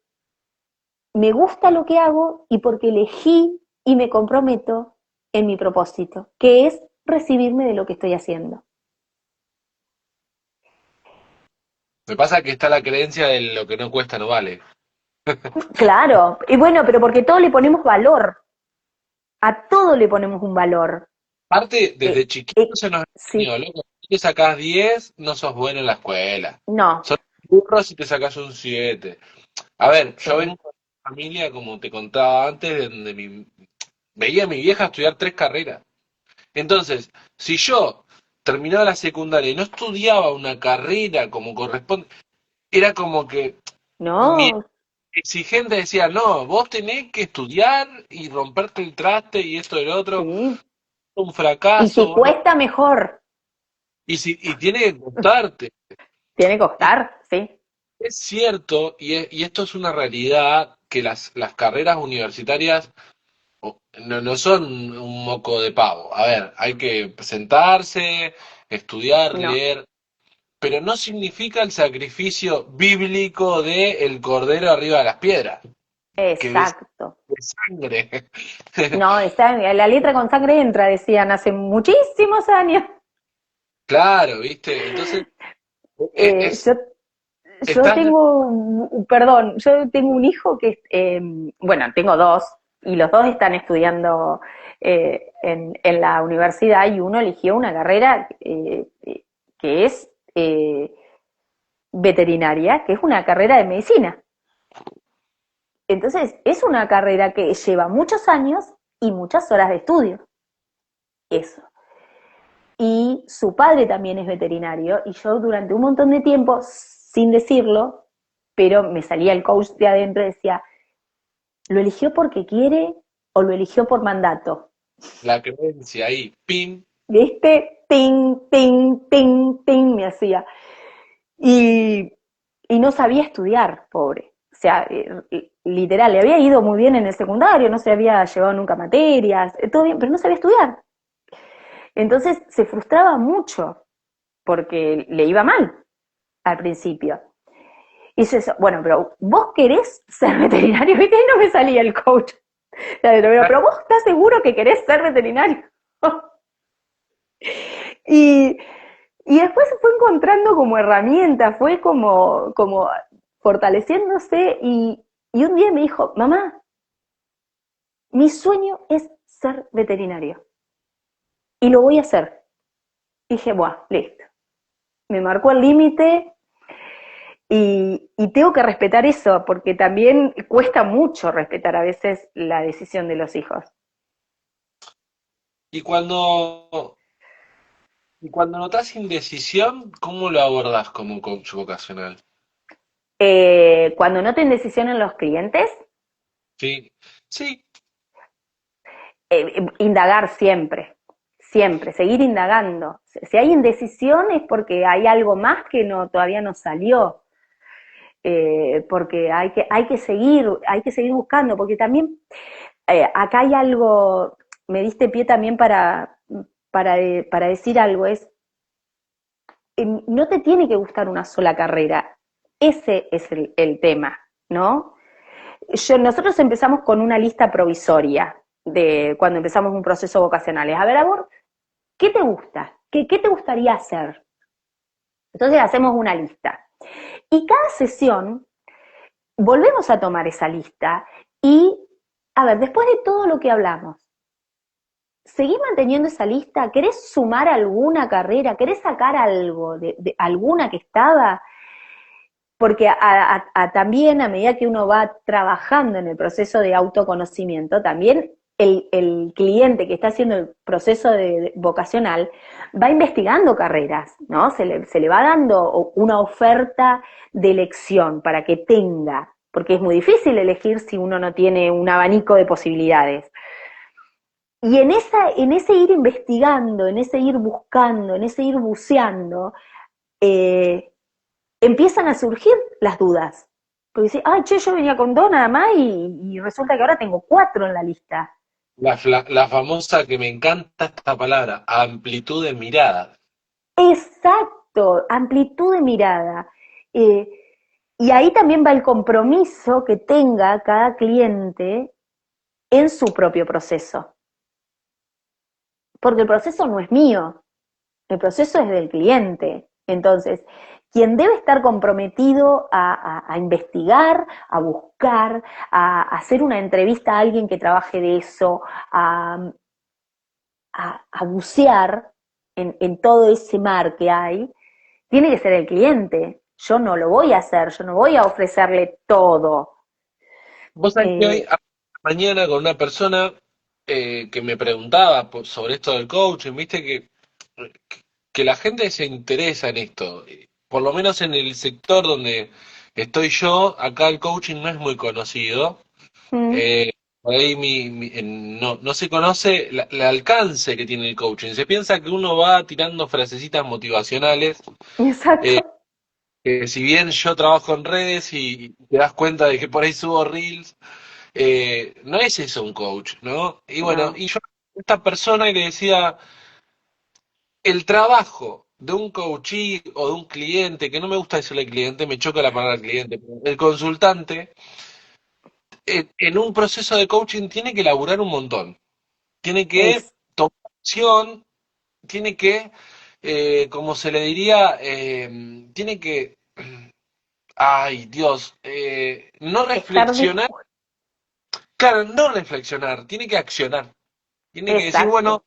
me gusta lo que hago y porque elegí y me comprometo en mi propósito, que es recibirme de lo que estoy haciendo. Me pasa que está la creencia de lo que no cuesta no vale. Claro, y bueno, pero porque todo le ponemos valor, a todo le ponemos un valor. Aparte, Eh, desde chiquito se nos sí, enseñó, loco, si te sacás 10, no sos bueno en la escuela. no, Sos burro si te sacás un 7. A ver, yo sí, vengo de una familia, como te contaba antes, donde veía a mi vieja estudiar 3 carreras. Entonces, si yo terminaba la secundaria y no estudiaba una carrera como corresponde, era como que mi no, exigente decía, no, vos tenés que estudiar y romperte el traste y esto y lo otro, sí. un Y si fracaso, vos no- cuesta mejor, y tiene que gustarte. tiene que Y costar, sí. es cierto, y esto es una realidad, que las carreras universitarias no son un moco de pavo. A ver, hay que sentarse, estudiar, No, leer, pero no significa el sacrificio bíblico de el cordero arriba de las piedras, que ves exacto. de sangre. No, la letra con sangre entra, decían hace muchísimos años. Claro, ¿viste? Entonces, e- Eh, es, yo, yo estás, tengo, perdón, yo tengo un hijo que, bueno, tengo dos, y los dos están estudiando en la universidad, y uno eligió una carrera que es veterinaria, que es una carrera de medicina. Entonces, es una carrera que lleva muchos años y muchas horas de estudio. Eso. Y su padre también es veterinario, y yo durante un montón de tiempo, sin decirlo, pero me salía el coach de adentro y decía, ¿lo eligió porque quiere o lo eligió por mandato? la creencia ahí, pin, ¿Viste? Ting, ting, ting, ting, me hacía. Y, y no sabía estudiar, pobre. O sea, literal, le había ido muy bien en el secundario, no se había llevado nunca materias, todo bien, pero no sabía estudiar. Entonces se frustraba mucho porque le iba mal al principio. Y yo decía, bueno, pero vos querés ser veterinario, ¿viste? Y no me salía el coach. Pero vos estás seguro que querés ser veterinario. y, Y después se fue encontrando como herramienta, fue como fortaleciéndose y un día me dijo, mamá, mi sueño es ser veterinario y lo voy a hacer. Y dije, bueno, listo. Me marcó el límite y tengo que respetar eso, porque también cuesta mucho respetar a veces la decisión de los hijos. Y cuando notas indecisión, ¿cómo lo abordás como coach vocacional? Cuando noten decisión en los clientes, Sí, sí, indagar siempre, siempre, seguir indagando. Si hay indecisión es porque hay algo más que todavía no salió. Porque hay que seguir buscando, porque también acá hay algo, me diste pie también para decir algo, no te tiene que gustar una sola carrera, ese es el tema, ¿no? Nosotros empezamos con una lista provisoria de cuando empezamos un proceso vocacional. A ver, amor, ¿qué te gusta? ¿Qué te gustaría hacer? Entonces hacemos una lista. Y cada sesión volvemos a tomar esa lista y, a ver, después de todo lo que hablamos, ¿seguís manteniendo esa lista? ¿Querés sumar alguna carrera? ¿Querés sacar algo de alguna que estaba? Porque también a medida que uno va trabajando en el proceso de autoconocimiento, también el cliente que está haciendo el proceso vocacional va investigando carreras, ¿no? Se le va dando una oferta de elección para que tenga, porque es muy difícil elegir si uno no tiene un abanico de posibilidades. Y en ese ir investigando, en ese ir buscando, en ese ir buceando, eh, empiezan a surgir las dudas. Porque dice, ay, che, yo venía con dos nada más y resulta que ahora tengo cuatro en la lista. la famosa que me encanta esta palabra, amplitud de mirada. Exacto, amplitud de mirada. Eh, y ahí también va el compromiso que tenga cada cliente en su propio proceso. Porque el proceso no es mío, el proceso es del cliente. Entonces, quien debe estar comprometido a investigar, a buscar, a hacer una entrevista a alguien que trabaje de eso, a bucear en todo ese mar que hay, tiene que ser el cliente. Yo no lo voy a hacer, yo no voy a ofrecerle todo. Vos sabés que hoy Eh, a la mañana con una persona que me preguntaba sobre esto del coaching, viste que la gente se interesa en esto. Por lo menos en el sector donde estoy yo, acá el coaching no es muy conocido. mm, Eh, por ahí no se conoce el alcance que tiene el coaching. Se piensa que uno va tirando frasecitas motivacionales. eh, exacto, que si bien yo trabajo en redes y te das cuenta de que por ahí subo reels, no es eso un coach, ¿no? Y bueno, no, y yo a esta persona le decía, el trabajo de un coachee o de un cliente, que no me gusta decirle cliente, me choca la palabra cliente, pero el consultante, en un proceso de coaching tiene que laburar un montón, tiene que es tomar acción, tiene que, como se le diría, tiene que, ay Dios, no estar reflexionar, claro, no reflexionar, tiene que accionar, tiene que decir, exacto, bueno,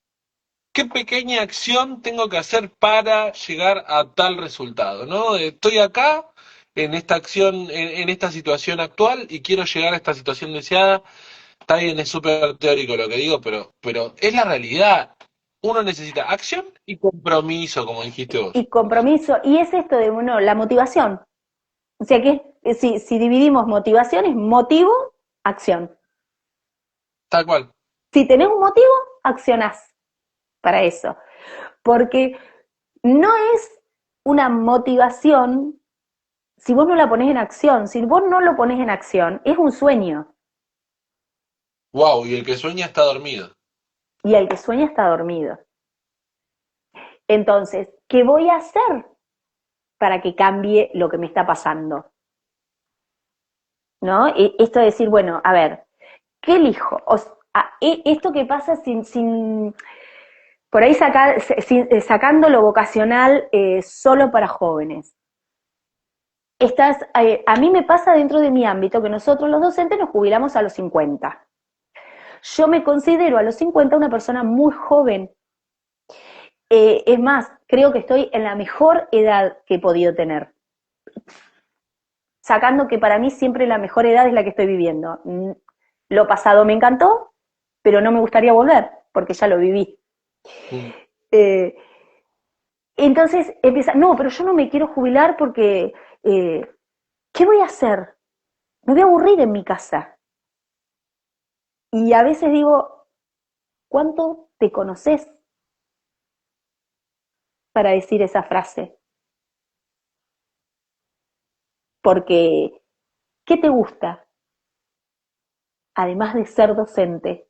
¿qué pequeña acción tengo que hacer para llegar a tal resultado? ¿No? Estoy acá en esta acción, en esta situación actual y quiero llegar a esta situación deseada. Está bien, es súper teórico lo que digo, pero es la realidad. Uno necesita acción y compromiso, como dijiste vos. y compromiso, y es esto de, bueno, la motivación. O sea que si dividimos motivación es motivo, acción. Tal cual. Si tenés un motivo, accionás para eso. Porque no es una motivación si vos no la ponés en acción. Si vos no lo ponés en acción, es un sueño. Wow, y el que sueña está dormido. Y el que sueña está dormido. Entonces, ¿qué voy a hacer para que cambie lo que me está pasando? ¿No? Esto de decir, bueno, a ver, ¿qué elijo? Esto que pasa sin por ahí sacando lo vocacional solo para jóvenes. A mí me pasa dentro de mi ámbito que nosotros los docentes nos jubilamos a los 50. Yo me considero a los 50 una persona muy joven. Es más, creo que estoy en la mejor edad que he podido tener. Sacando que para mí siempre la mejor edad es la que estoy viviendo. Lo pasado me encantó, pero no me gustaría volver, porque ya lo viví. Eh, entonces empieza, no, pero yo no me quiero jubilar porque, ¿qué voy a hacer? Me voy a aburrir en mi casa. Y a veces digo, ¿cuánto te conoces para decir esa frase? Porque, ¿qué te gusta? Además de ser docente,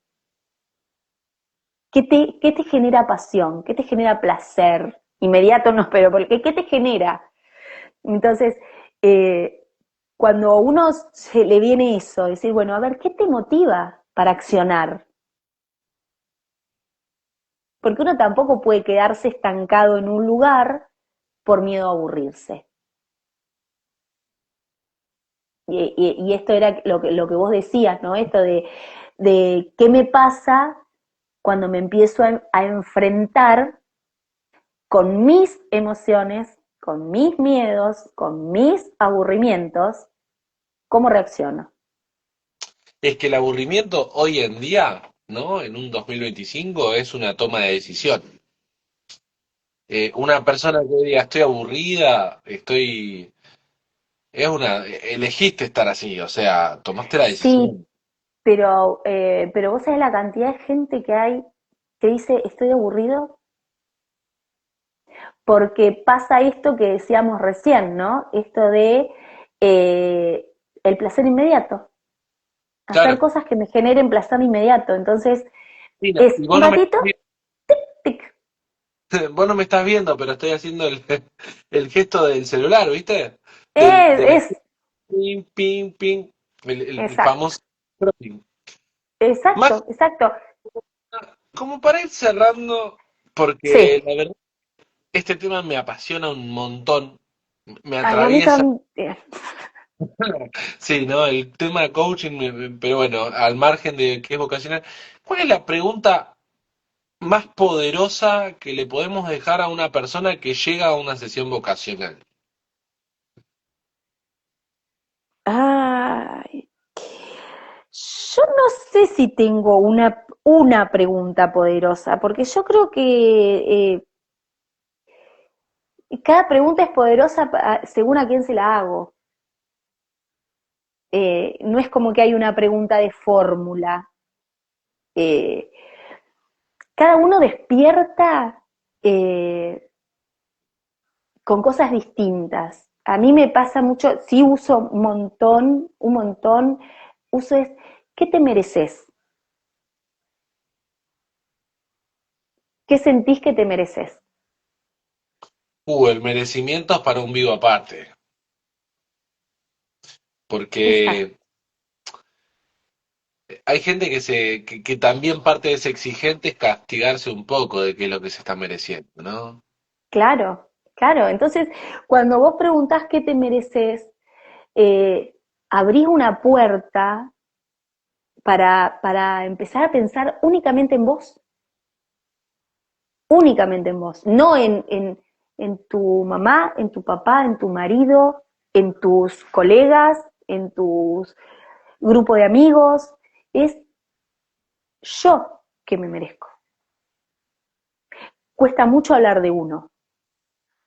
¿qué te genera pasión? ¿Qué te genera placer? Inmediato no, pero porque ¿qué te genera? Entonces, cuando a uno se le viene eso, decir, bueno, a ver, ¿qué te motiva para accionar? Porque uno tampoco puede quedarse estancado en un lugar por miedo a aburrirse. Y esto era lo que vos decías, ¿no? Esto de qué me pasa cuando me empiezo a enfrentar con mis emociones, con mis miedos, con mis aburrimientos, ¿cómo reacciono? Es que el aburrimiento hoy en día, ¿no? En un 2025 es una toma de decisión. Una persona que diga estoy aburrida, elegiste estar así, o sea, tomaste la Sí, decisión. pero vos sabés la cantidad de gente que hay que dice estoy aburrido porque pasa esto que decíamos recién, ¿no? Esto de el placer inmediato, hacer Claro, cosas que me generen placer inmediato. Entonces, Mira, es y un ratito, tic, vos no me estás viendo, pero estoy haciendo el gesto del celular, ¿viste? Del es, ping, ping, ping, el exacto, famoso scrolling. Más exacto. como para ir cerrando, porque Sí, la verdad, este tema me apasiona un montón, me ay, a mí atraviesa. también. Sí, ¿no? El tema coaching, pero bueno, al margen de qué es vocacional, ¿cuál es la pregunta más poderosa que le podemos dejar a una persona que llega a una sesión vocacional? Ay, yo no sé si tengo una pregunta poderosa, porque yo creo que cada pregunta es poderosa según a quién se la hago. No es como que hay una pregunta de fórmula. Eh, Cada uno despierta eh, con cosas distintas. A mí me pasa mucho, sí uso un montón, uso es, ¿qué te mereces? ¿Qué sentís que te mereces? El merecimiento es para un vivo aparte, Exacto. porque hay gente que también parte de ser exigente es castigarse un poco de qué es lo que se está mereciendo, ¿no? Claro, claro. Entonces, cuando vos preguntás qué te mereces, eh, abrís una puerta para empezar a pensar únicamente en vos, no en tu mamá, en tu papá, en tu marido, en tus colegas, en tu grupo de amigos. Es yo que me merezco. Cuesta mucho hablar de uno,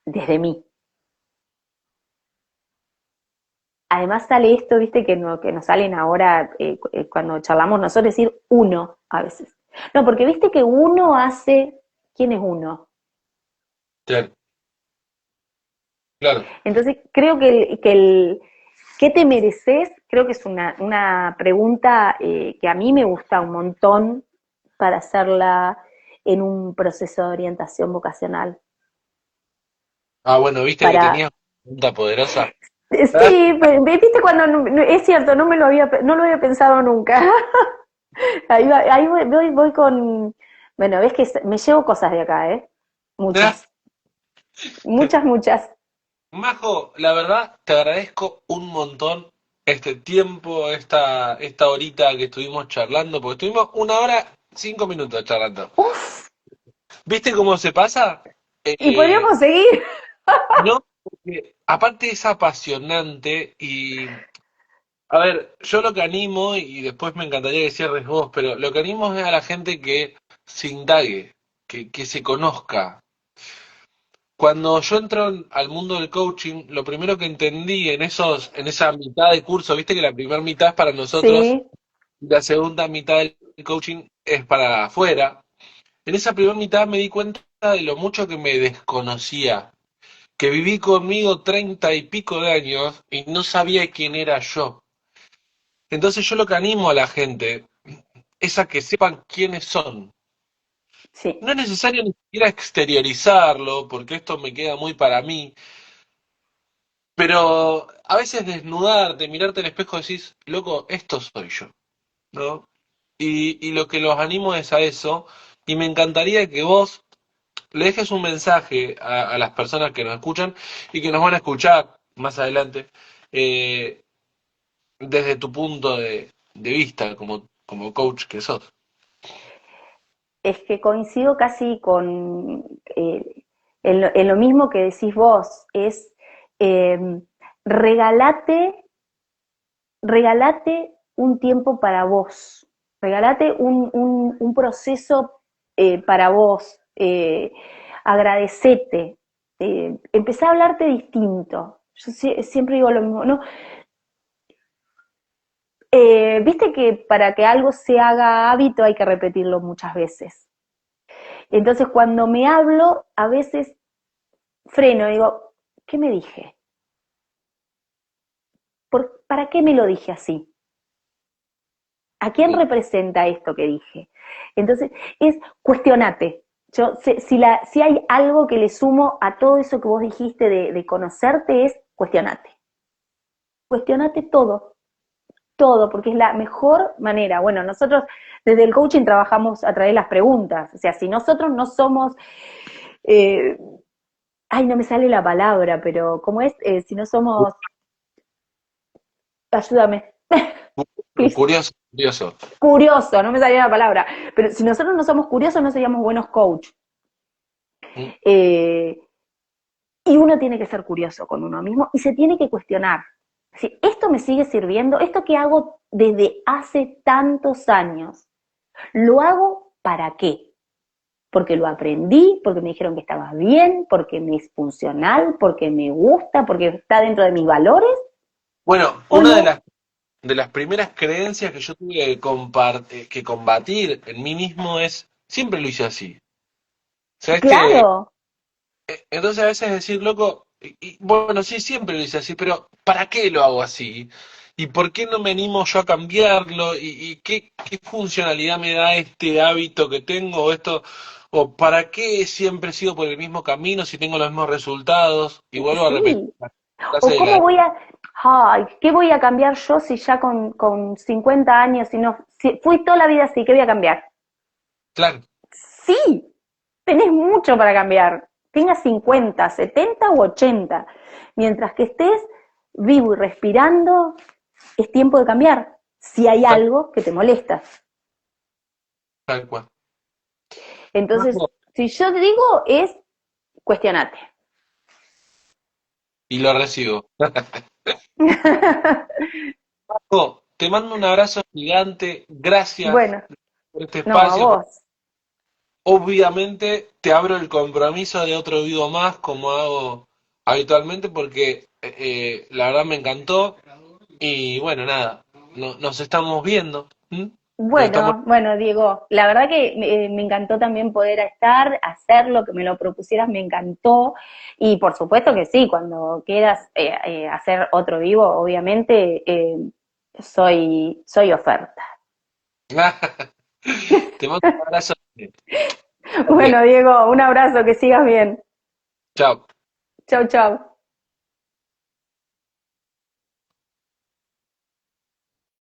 desde mí. Además sale esto, viste, que nos salen ahora cuando charlamos nosotros, decir uno a veces. No, porque viste que uno hace, ¿quién es uno? Claro, claro. Entonces creo que ¿qué te mereces? Creo que es una pregunta que a mí me gusta un montón para hacerla en un proceso de orientación vocacional. Ah, bueno, viste que Para, tenías una pregunta poderosa. sí, viste cuando, es cierto, no lo había pensado nunca. Ahí voy Bueno, ves que me llevo cosas de acá, ¿eh? Muchas, muchas, muchas. Majo, la verdad, te agradezco un montón este tiempo, esta horita que estuvimos charlando, porque estuvimos 1 hora 5 minutos charlando. Uf, ¿Viste cómo se pasa? y Eh, podríamos seguir. no, porque aparte es apasionante y, a ver, yo lo que animo, y después me encantaría que cierres vos, pero lo que animo es a la gente que se indague, que se conozca. Cuando yo entro al mundo del coaching, lo primero que entendí en esa mitad de curso, viste que la primera mitad es para nosotros, Sí, y la segunda mitad del coaching es para afuera. En esa primera mitad me di cuenta de lo mucho que me desconocía, que viví conmigo 30 y pico de años y no sabía quién era yo. Entonces yo lo que animo a la gente es a que sepan quiénes son. sí, No es necesario ni siquiera exteriorizarlo, porque esto me queda muy para mí. Pero a veces desnudarte, mirarte al espejo, decís, loco, esto soy yo, ¿no? Y lo que los animo es a eso, y me encantaría que vos le dejes un mensaje a las personas que nos escuchan y que nos van a escuchar más adelante, eh, desde tu punto de vista como coach que sos. es que coincido casi con en lo mismo que decís vos, es eh, regalate, regalate un tiempo para vos, regalate un proceso para vos, agradecete, empezá a hablarte distinto. Yo siempre digo lo mismo, ¿no? Viste que para que algo se haga hábito hay que repetirlo muchas veces. Entonces cuando me hablo, a veces freno y digo, ¿qué me dije? ¿Para qué me lo dije así? ¿A quién Sí. representa esto que dije? Entonces, es cuestionate. Yo, si hay algo que le sumo a todo eso que vos dijiste de conocerte, es cuestionate. Cuestionate todo, todo, porque es la mejor manera. Bueno, nosotros desde el coaching trabajamos a través de las preguntas. O sea, si nosotros no somos, eh, ay, no me sale la palabra, pero ¿cómo es? Si no somos, ayúdame, please. Curioso, curioso. Curioso, no me salía la palabra, pero si nosotros no somos curiosos no seríamos buenos coach. Mm. Eh, y uno tiene que ser curioso con uno mismo y se tiene que cuestionar. Si esto me sigue sirviendo, esto que hago desde hace tantos años, ¿lo hago para qué? Porque lo aprendí, porque me dijeron que estaba bien, porque me es funcional, porque me gusta, porque está dentro de mis valores, Bueno, o una no. de las primeras creencias que yo tuve que combatir en mí mismo es, siempre lo hice así. ¿Sabes que Claro, entonces a veces decir, loco, bueno, sí, siempre lo hice así, pero ¿para qué lo hago así? ¿Y por qué no me animo yo a cambiarlo? ¿Y qué funcionalidad me da este hábito que tengo? O esto, ¿o para qué siempre sigo por el mismo camino si tengo los mismos resultados? Y vuelvo a repetir sí. la frase O de cómo la... voy a, ay, ¿qué voy a cambiar yo si ya con 50 años, si fui toda la vida así, ¿qué voy a cambiar? Claro, Sí, tenés mucho para cambiar. Tengas 50, 70 u 80. Mientras que estés vivo y respirando, es tiempo de cambiar. Si hay tal, algo que te molesta. tal cual. Entonces, si yo te digo, es cuestionate. Y lo recibo. Te mando un abrazo gigante, gracias Bueno, por este no, a espacio. vos. Obviamente te abro el compromiso de otro vivo más, como hago habitualmente, porque la verdad me encantó. Y bueno, nada, nos estamos viendo. ¿M? Nos estamos... Bueno, bueno, Diego, la verdad que me encantó también poder estar, hacerlo, que me lo propusieras, me encantó. Y por supuesto que sí, cuando quieras hacer otro vivo, obviamente soy oferta. Te mando un abrazo. Bueno, Diego, un abrazo, que sigas bien. Chao. Chau, chau.